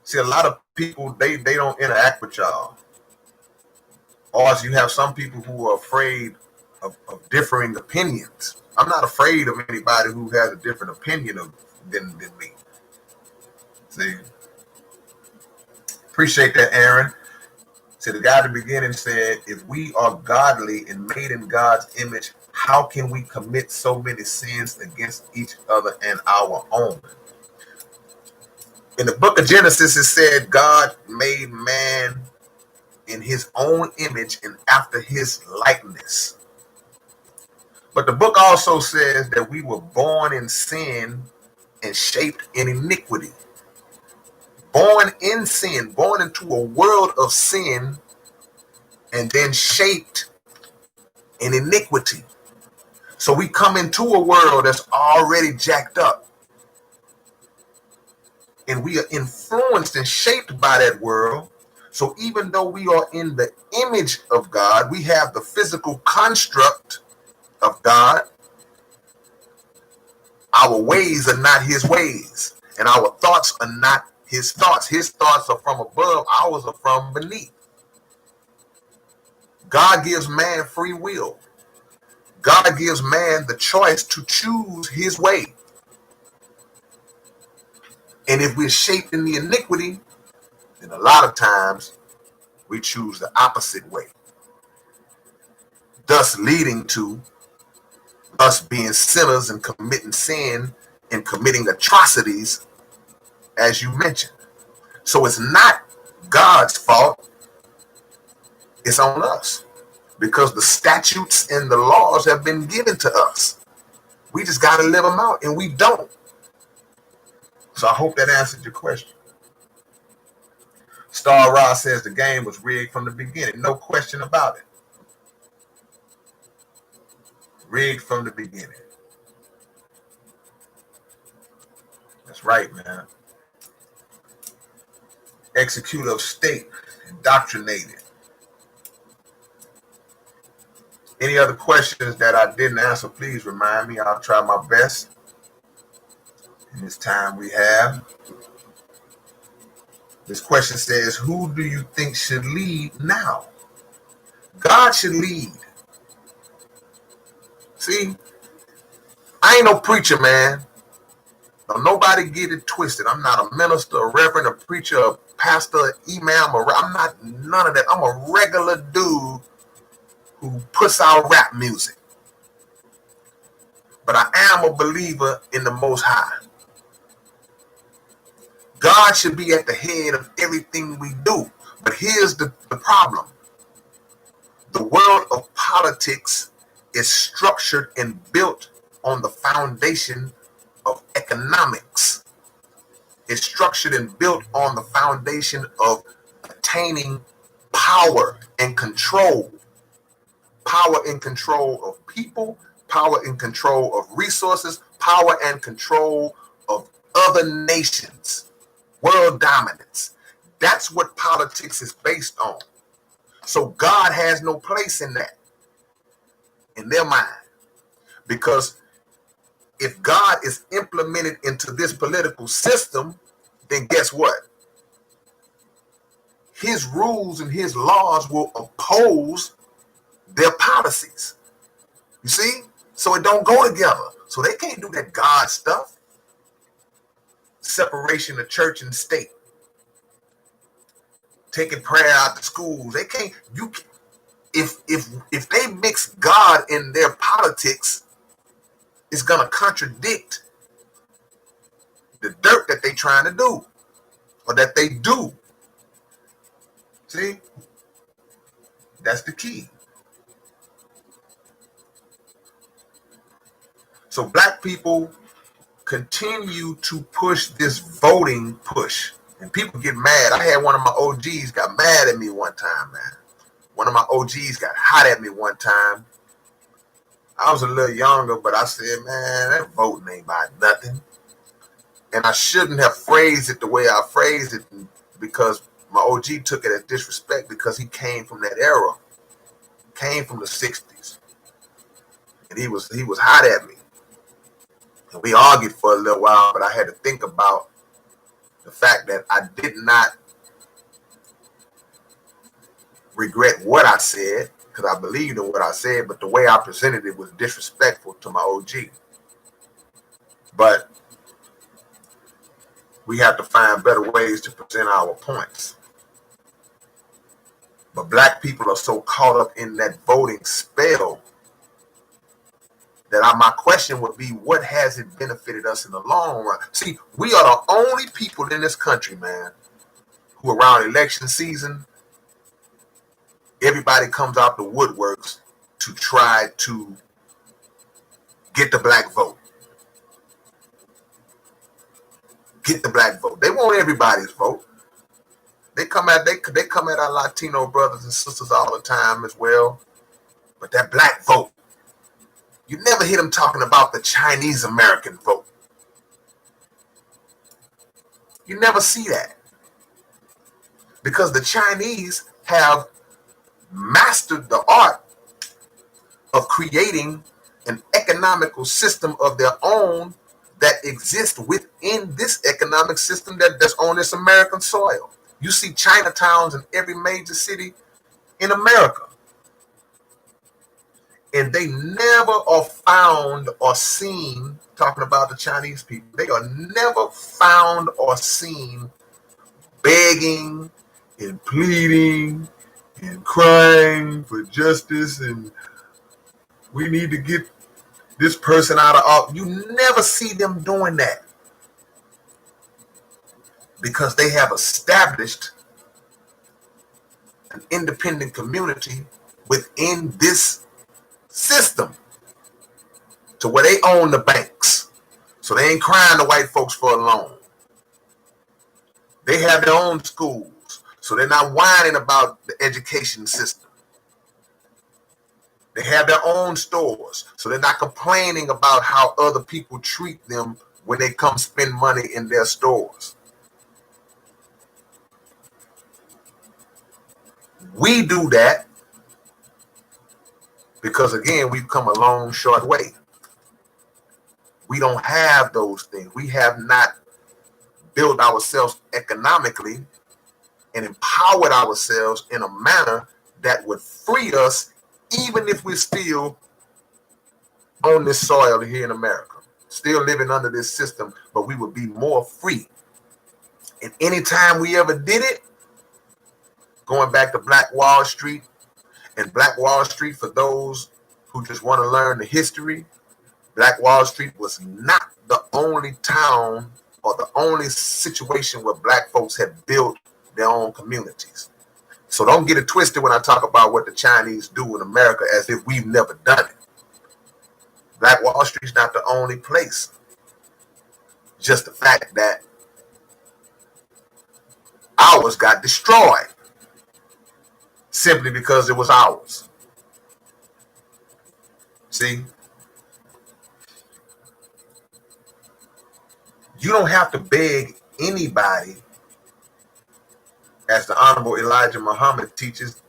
See, a lot of people they don't interact with y'all. Or you have some people who are afraid of differing opinions. I'm not afraid of anybody who has a different opinion than me. See, Appreciate that, Aaron. So the guy at the beginning said, if we are godly and made in God's image, how can we commit so many sins against each other and our own? In the book of Genesis, it said God made man in his own image and after his likeness. But the book also says that we were born in sin and shaped in iniquity. Born in sin, born into a world of sin, and then shaped in iniquity. So we come into a world that's already jacked up. And we are influenced and shaped by that world. So even though we are in the image of God, we have the physical construct of God. Our ways are not his ways, and our thoughts are not his thoughts. His thoughts are from above, ours are from beneath. God gives man free will. God gives man the choice to choose his way. And if we're shaped in the iniquity, then a lot of times we choose the opposite way, thus leading to us being sinners and committing sin and committing atrocities, as you mentioned. So it's not God's fault, it's on us, because the statutes and the laws have been given to us. We just got to live them out, and we don't. So I hope that answered your question. Star Ra says the game was rigged from the beginning. No question about it. Rigged from the beginning. That's right, man. Executor of state, indoctrinated. Any other questions that I didn't answer, please remind me. I'll try my best in this time we have. This question says, who do you think should lead now? God should lead. See, I ain't no preacher, man. Don't nobody get it twisted. I'm not a minister, a reverend, a preacher, a pastor, imam, I'm not none of that. I'm a regular dude who puts out rap music. But I am a believer in the Most High. God should be at the head of everything we do. But here's the problem. The world of politics is structured and built on the foundation of economics. It's structured and built on the foundation of attaining power and control. Power and control of people, power and control of resources, power and control of other nations, world dominance. That's what politics is based on. So God has no place in that, in their mind. Because if God is implemented into this political system, then guess what? His rules and his laws will oppose their policies. You see? So it don't go together. So they can't do that God stuff. Separation of church and state. Taking prayer out to schools. They can't, if they mix God in their politics, it's gonna contradict the dirt that they trying to do. Or that they do. See? That's the key. So black people continue to push this voting push. And people get mad. I had one of my OGs got mad at me one time, man. One of my OGs got hot at me one time. I was a little younger, but I said, man, that voting ain't about nothing. And I shouldn't have phrased it the way I phrased it, because my OG took it as disrespect, because he came from that era. Came from the 60s. And he was hot at me. And we argued for a little while, but I had to think about the fact that I did not regret what I said, because I believed in what I said, but the way I presented it was disrespectful to my OG. But we have to find better ways to present our points. But black people are so caught up in that voting spell that my question would be, what has it benefited us in the long run? See, we are the only people in this country, man, who around election season, everybody comes out the woodworks to try to get the black vote. Get the black vote. They want everybody's vote. They come at our Latino brothers and sisters all the time as well. But that black vote, you never hear them talking about the Chinese American vote. You never see that. Because the Chinese have mastered the art of creating an economical system of their own that exists within this economic system that's on this American soil. You see Chinatowns in every major city in America. And they never are found or seen, talking about the Chinese people, they are never found or seen begging and pleading and crying for justice and we need to get this person out of office. You never see them doing that because they have established an independent community within this system to where they own the banks. So they ain't crying to white folks for a loan. They have their own schools. So they're not whining about the education system. They have their own stores. So they're not complaining about how other people treat them when they come spend money in their stores. We do that because, again, we've come a long, short way. We don't have those things. We have not built ourselves economically and empowered ourselves in a manner that would free us, even if we're still on this soil here in America, still living under this system, but we would be more free. And anytime we ever did it, going back to Black Wall Street, and Black Wall Street, for those who just want to learn the history, Black Wall Street was not the only town or the only situation where black folks had built their own communities. So don't get it twisted when I talk about what the Chinese do in America as if we've never done it. Black Wall Street's not the only place. Just the fact that ours got destroyed simply because it was ours. See? You don't have to beg anybody, as the Honorable Elijah Muhammad teaches,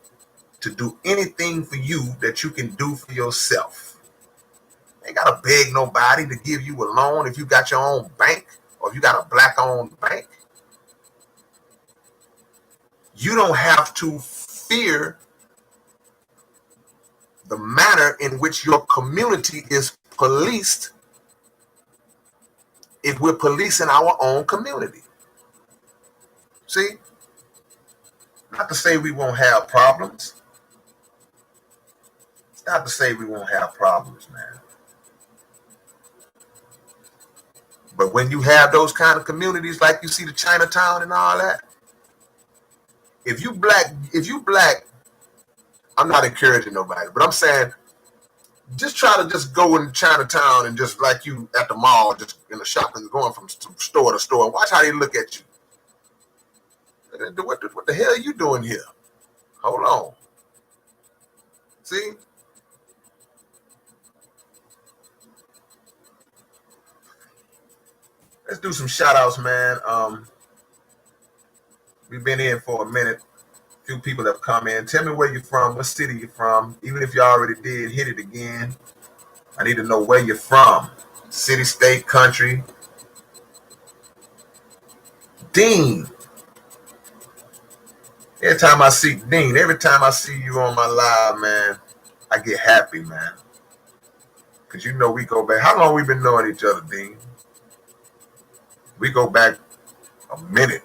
to do anything for you that you can do for yourself. You ain't got to beg nobody to give you a loan if you got your own bank or if you got a black-owned bank. You don't have to fear the manner in which your community is policed if we're policing our own community. See? Not to say we won't have problems. It's not to say we won't have problems, man. But when you have those kind of communities, like you see the Chinatown and all that, if you black, I'm not encouraging nobody, but I'm saying, just try to just go in Chinatown and just like you at the mall, just in the shopping, going from store to store, and watch how they look at you. What the hell are you doing here? Hold on. See? Let's do some shout outs, man. We've been in for a minute. A few people have come in. Tell me where you're from, what city you're from. Even if you already did, hit it again. I need to know where you're from. City, state, country. Dean. Every time I see you on my live, man, I get happy, man. Because you know we go back. How long we been knowing each other, Dean? We go back a minute.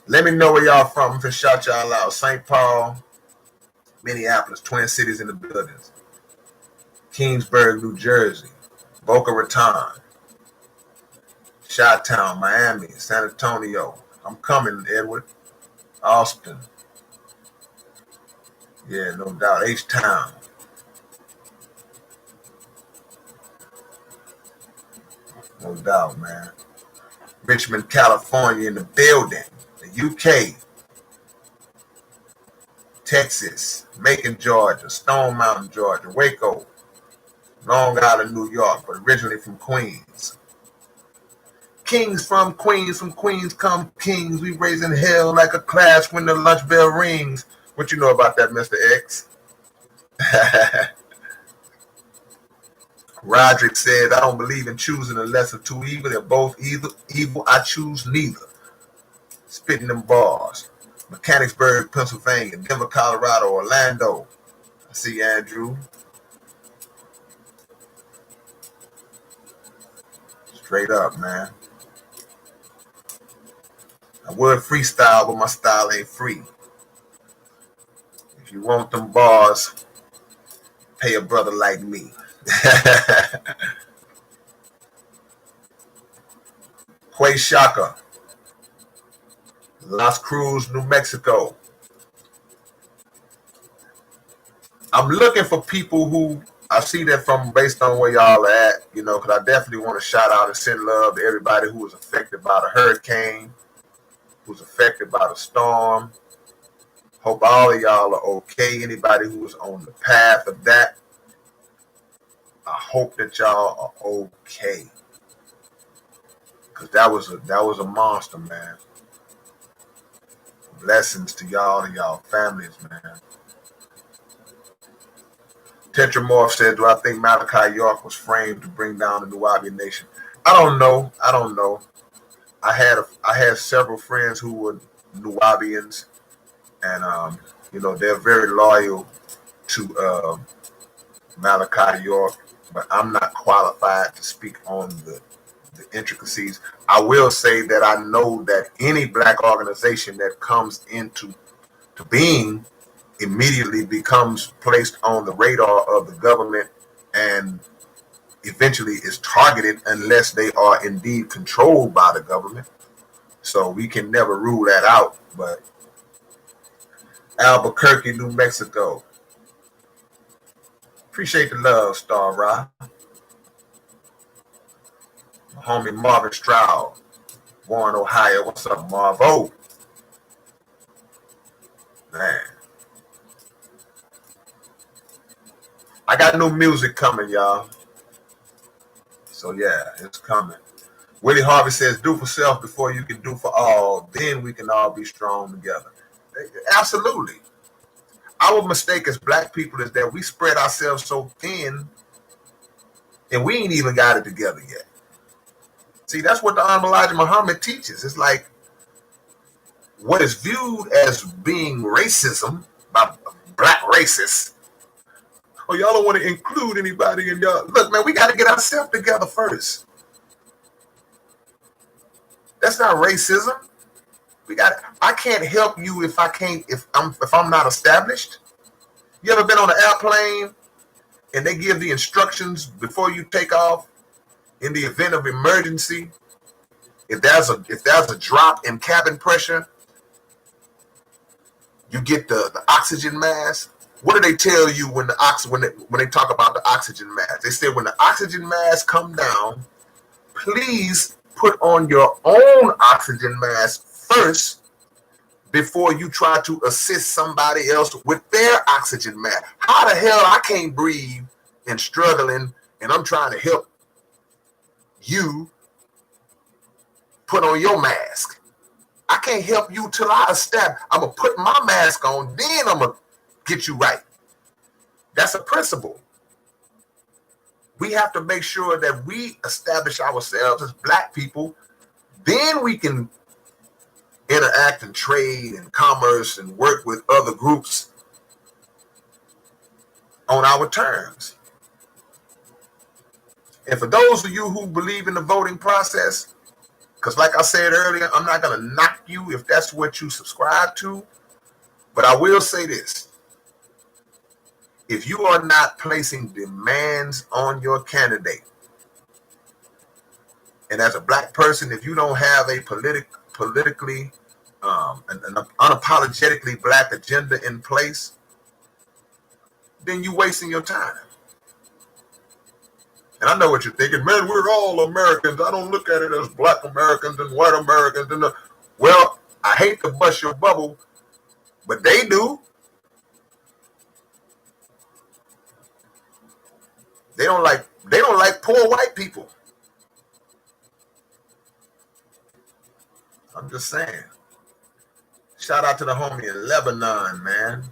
Let me know where y'all from. I'm finna shout y'all out. St. Paul, Minneapolis, Twin Cities in the buildings. Kingsburg, New Jersey. Boca Raton. Chi-Town, Miami, San Antonio. I'm coming, Edward. Austin. Yeah, no doubt. H-Town. No doubt, man. Richmond, California in the building. The UK. Texas. Macon, Georgia. Stone Mountain, Georgia. Waco. Long Island, New York, but originally from Queens. Kings from Queens come kings. We raising hell like a class when the lunch bell rings. What you know about that, Mr. X? Roderick said, I don't believe in choosing the lesser two evil. They're both evil. I choose neither. Spitting them bars. Mechanicsburg, Pennsylvania. Denver, Colorado. Orlando. I see Andrew. Straight up, man. I would freestyle, but my style ain't free. If you want them bars, pay a brother like me. Quay Shaka, Las Cruz, New Mexico. I'm looking for people who I see that from based on where y'all are at, you know, because I definitely want to shout out and send love to everybody who was affected by the hurricane, who's affected by the storm. Hope all of y'all are okay. Anybody who was on the path of that, I hope that y'all are okay. Because that was a monster, man. Blessings to y'all and y'all families, man. Tetramorph said, do I think Malachi York was framed to bring down the Nubian nation? I don't know. I had several friends who were Nubians, and you know, they're very loyal to Malachi York, but I'm not qualified to speak on the intricacies. I will say that I know that any black organization that comes into being immediately becomes placed on the radar of the government and eventually is targeted unless they are indeed controlled by the government. So we can never rule that out. But Albuquerque, New Mexico. Appreciate the love, Star Ra. My homie Marvin Stroud, Warren, Ohio. What's up, Marvo? Man. I got new music coming, y'all. So yeah, it's coming. Willie Harvey says, do for self before you can do for all. Then we can all be strong together. Absolutely. Our mistake as black people is that we spread ourselves so thin and we ain't even got it together yet. See, that's what the Honorable Elijah Muhammad teaches. It's like what is viewed as being racism by black racists. Oh, y'all don't want to include anybody in y'all. Look, man, we got to get ourselves together first. That's not racism. I can't help you if I'm not established. You ever been on an airplane and they give the instructions before you take off in the event of emergency? If there's a drop in cabin pressure, you get the oxygen mask. What do they tell you when they talk about the oxygen mask? They say when the oxygen mask come down, please put on your own oxygen mask first before you try to assist somebody else with their oxygen mask. How the hell I can't breathe and struggling and I'm trying to help you put on your mask? I can't help you till I establish. I'm going to put my mask on, then I'm going to get you right. That's a principle. We have to make sure that we establish ourselves as black people. Then we can interact and trade and commerce and work with other groups on our terms. And for those of you who believe in the voting process, Because like I said earlier, I'm not going to knock you if that's what you subscribe to. But I will say this. If you are not placing demands on your candidate, and as a black person, if you don't have a politically, an unapologetically black agenda in place, then you're wasting your time. And I know what you're thinking, man, we're all Americans. I don't look at it as black Americans and white Americans. Well, I hate to bust your bubble, but they do. They don't like poor white people. I'm just saying. Shout out to the homie in Lebanon, man.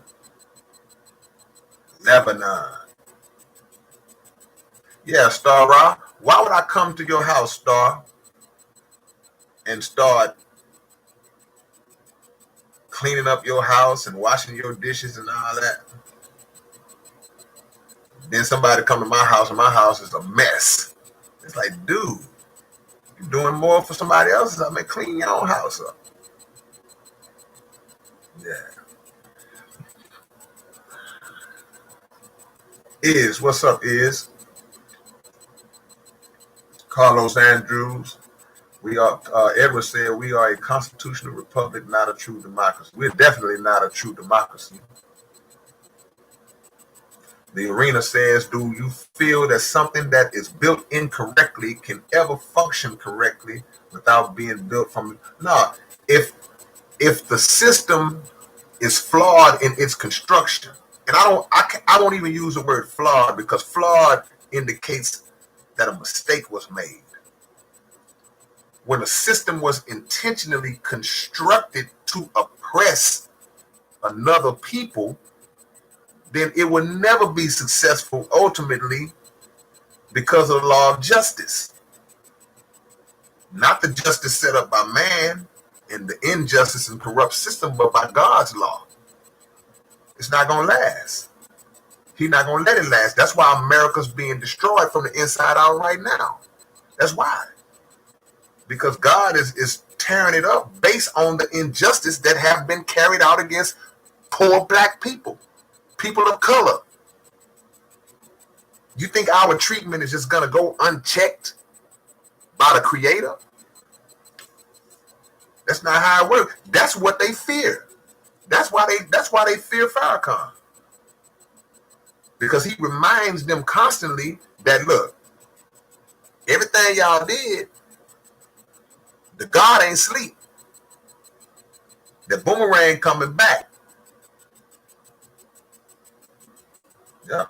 Lebanon. Yeah, Star Ra. Why would I come to your house, Star, and start cleaning up your house and washing your dishes and all that? Then somebody come to my house and my house is a mess. It's like, dude, you're doing more for somebody else's. I mean, clean your own house up. Yeah. What's up, Carlos Andrews. We are, Edward said, we are a constitutional republic, not a true democracy. We're definitely not a true democracy. The arena says, do you feel that something that is built incorrectly can ever function correctly without being built from? No, if the system is flawed in its construction, and I won't even use the word flawed, because flawed indicates that a mistake was made. When a system was intentionally constructed to oppress another people, then it will never be successful ultimately because of the law of justice. Not the justice set up by man and the injustice and corrupt system, but by God's law. It's not going to last. He's not going to let it last. That's why America's being destroyed from the inside out right now. That's why. Because God is tearing it up based on the injustice that have been carried out against poor black people, people of color. You think our treatment is just going to go unchecked by the Creator? That's not how it works. That's what they fear. That's why they fear Farrakhan. Because he reminds them constantly that, look, everything y'all did, the God ain't sleep. The boomerang coming back. Yeah.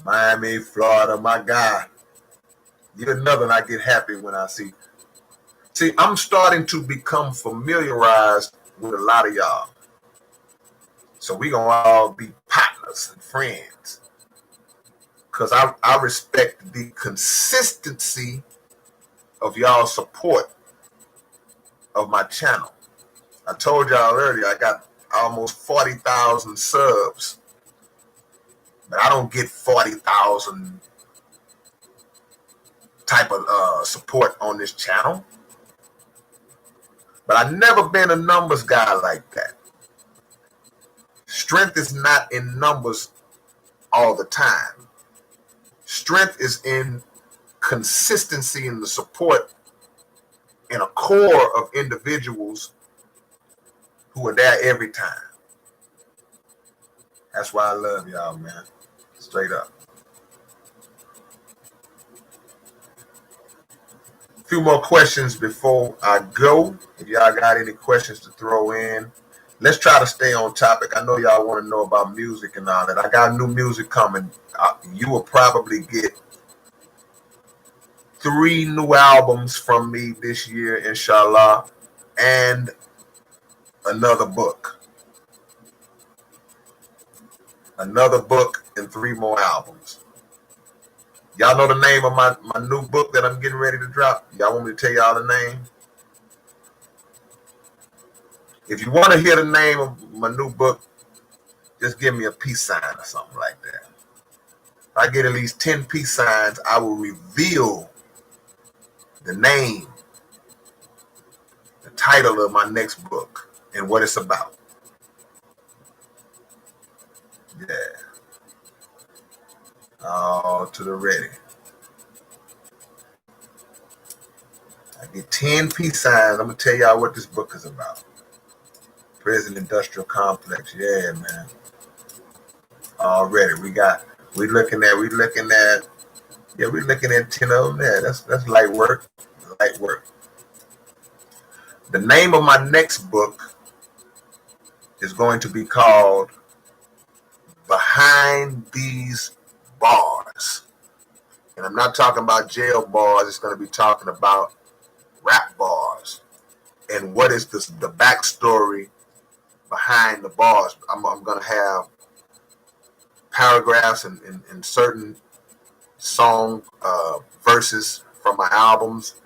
Miami, Florida, my guy. You're another one I get happy when I see. See, I'm starting to become familiarized with a lot of y'all. So we gonna all be partners and friends. Because I respect the consistency of y'all's support of my channel. I told y'all earlier I got almost 40,000 subs. But I don't get 40,000 type of support on this channel. But I've never been a numbers guy like that. Strength is not in numbers all the time. Strength is in consistency in the support in a core of individuals who are there every time. That's why I love y'all, man. Straight up. A few more questions before I go. If y'all got any questions to throw in, let's try to stay on topic. I know y'all want to know about music and all that. I got new music coming. You will probably get 3 new albums from me this year, inshallah, and another book. Another book and 3 more albums. Y'all know the name of my new book that I'm getting ready to drop? Y'all want me to tell y'all the name? If you want to hear the name of my new book, just give me a peace sign or something like that. I get at least 10 peace signs, I will reveal the name, the title of my next book, and what it's about. Yeah. All to the ready. I get 10 peace signs. I'm going to tell y'all what this book is about. Prison Industrial Complex. Yeah, man. Already. We're looking at 10 of them there. That's light work. Light work. The name of my next book is going to be called Behind These Bars. And I'm not talking about jail bars. It's going to be talking about rap bars. And what is the backstory behind the bars. I'm going to have paragraphs and certain song verses from my albums.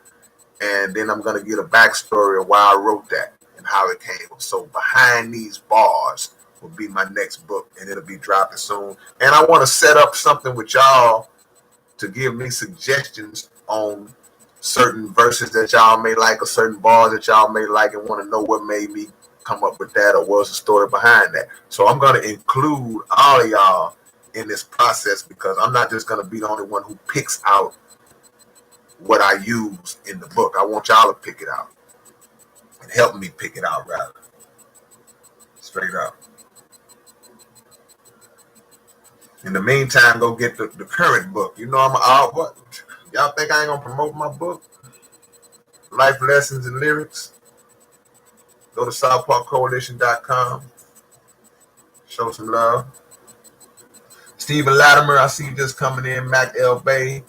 And then I'm going to get a backstory of why I wrote that and how it came. So Behind These Bars will be my next book, and it'll be dropping soon. And I want to set up something with y'all to give me suggestions on certain verses that y'all may like or certain bars that y'all may like and want to know what made me come up with that or what's the story behind that. So I'm going to include all of y'all in this process because I'm not just going to be the only one who picks out what I use in the book. I want y'all to pick it out and help me pick it out, rather. Straight up. In the meantime, go get the current book. You know what? Y'all think I ain't gonna promote my book? Life Lessons and Lyrics. Go to SouthParkCoalition.com. Show some love. Stephen Latimer, I see you just coming in. Mac L. Bay.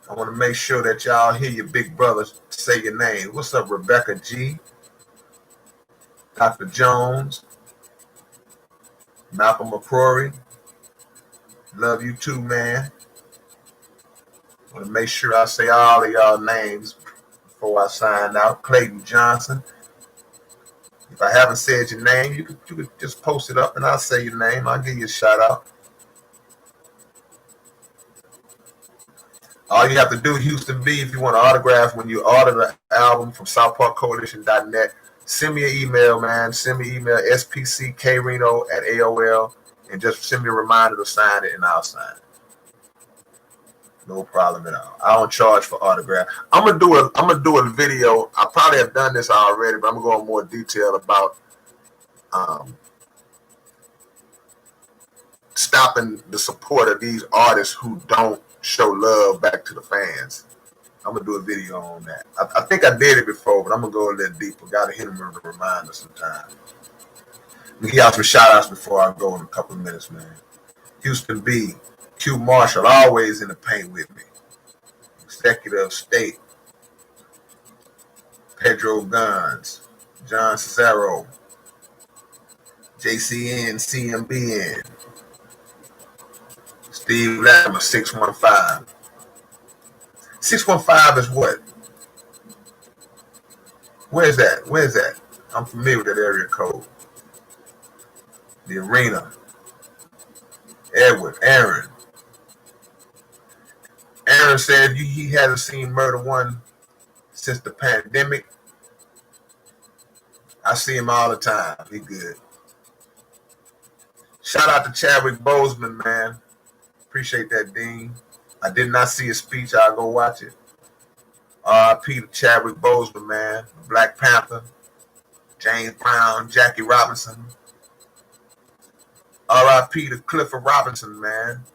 I want to make sure that y'all hear your big brother say your name. What's up, Rebecca G? Dr. Jones. Malcolm McCrory. Love you too, man. I want to make sure I say all of y'all names before I sign out. Clayton Johnson. If I haven't said your name, you could just post it up and I'll say your name. I'll give you a shout out. All you have to do, Houston B, if you want an autograph when you order the album from SouthParkCoalition.net, send me an email, man. Send me an email, spck-K-Rino@AOL, and just send me a reminder to sign it and I'll sign it. No problem at all. I don't charge for autograph. I'm gonna do a video. I probably have done this already, but I'm gonna go in more detail about stopping the support of these artists who don't show love back to the fans. I'm gonna do a video on that. I think I did it before, but I'm gonna go a little deeper. Gotta hit them with a reminder sometime. Let me give y'all some shout outs before I go in a couple of minutes, man. Houston B, Q Marshall, always in the paint with me. Executive of State, Pedro Guns, John Cesaro, JCN, CMBN, Steve Latimer, 615. 615 is what? Where's that? I'm familiar with that area code. The Arena. Edward, Aaron. Aaron said he hasn't seen Murder One since the pandemic. I see him all the time. He good. Shout out to Chadwick Boseman, man. Appreciate that, Dean. I did not see his speech. I'll go watch it. R.I.P. to Chadwick Boseman, man. Black Panther. James Brown, Jackie Robinson. R.I.P. to Clifford Robinson, man.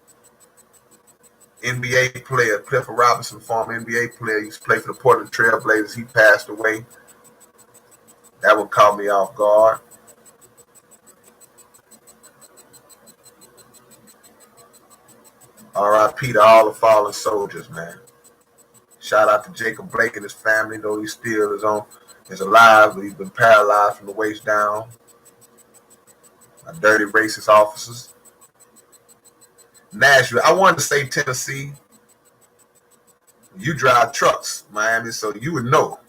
NBA player, Clifford Robinson, former NBA player. He used to play for the Portland Trail Blazers. He passed away. That one caught me off guard. R.I.P. to all the fallen soldiers, man. Shout out to Jacob Blake and his family, though he still is alive, but he's been paralyzed from the waist down. My dirty racist officers. Nashville. I wanted to say Tennessee. You drive trucks, Miami, so you would know.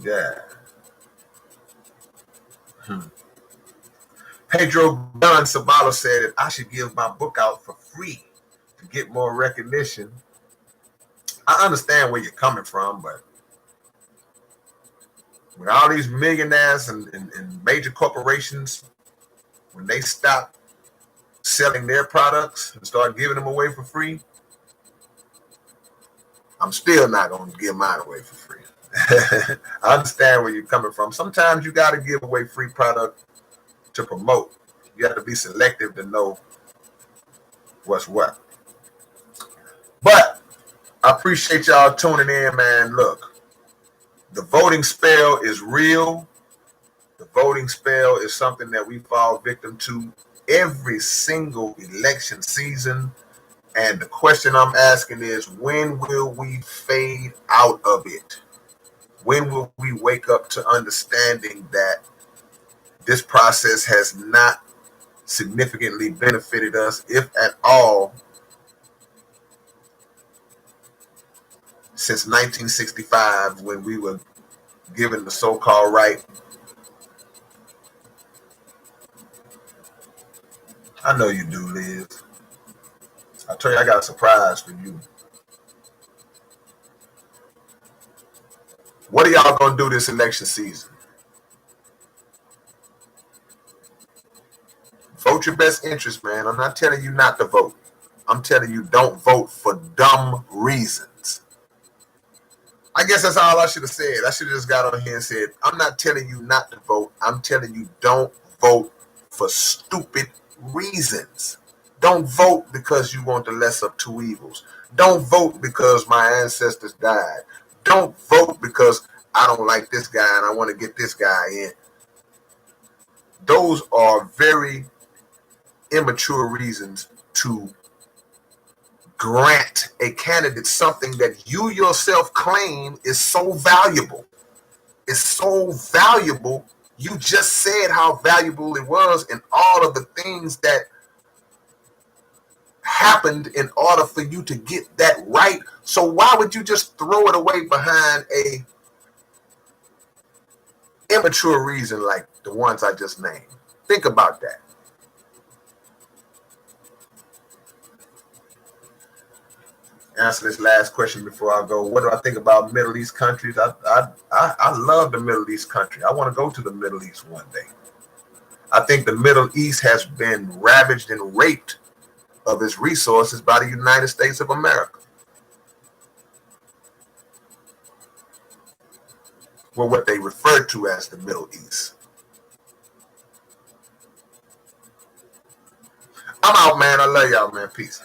Yeah. Pedro Gun Sabalo said that I should give my book out for free to get more recognition. I understand where you're coming from, but with all these millionaires and major corporations, when they stop selling their products and start giving them away for free, I'm still not going to give mine away for free. I understand where you're coming from. Sometimes you got to give away free product to promote. You have to be selective to know what's what. But I appreciate y'all tuning in, man. Look, the voting spell is real. The voting spell is something that we fall victim to every single election season. And the question I'm asking is, when will we fade out of it? When will we wake up to understanding that this process has not significantly benefited us, if at all, since 1965, when we were given the so-called right? I know you do, Liz. I tell you, I got a surprise for you. What are y'all going to do this election season? Vote your best interest, man. I'm not telling you not to vote. I'm telling you, don't vote for dumb reasons. I guess that's all I should have said. I should have just got on here and said, I'm not telling you not to vote. I'm telling you, don't vote for stupid reasons. Don't vote because you want the lesser of two evils. Don't vote because my ancestors died. Don't vote because I don't like this guy and I want to get this guy in. Those are very immature reasons to grant a candidate something that you yourself claim is so valuable. It's so valuable. You just said how valuable it was and all of the things that happened in order for you to get that right. So why would you just throw it away behind a immature reason like the ones I just named? Think about that. Answer this last question before I go. What do I think about Middle East countries? I love the Middle East country. I want to go to the Middle East one day. I think the Middle East has been ravaged and raped of its resources by the United States of America. Well, what they refer to as the Middle East. I'm out, man. I love y'all, man. Peace.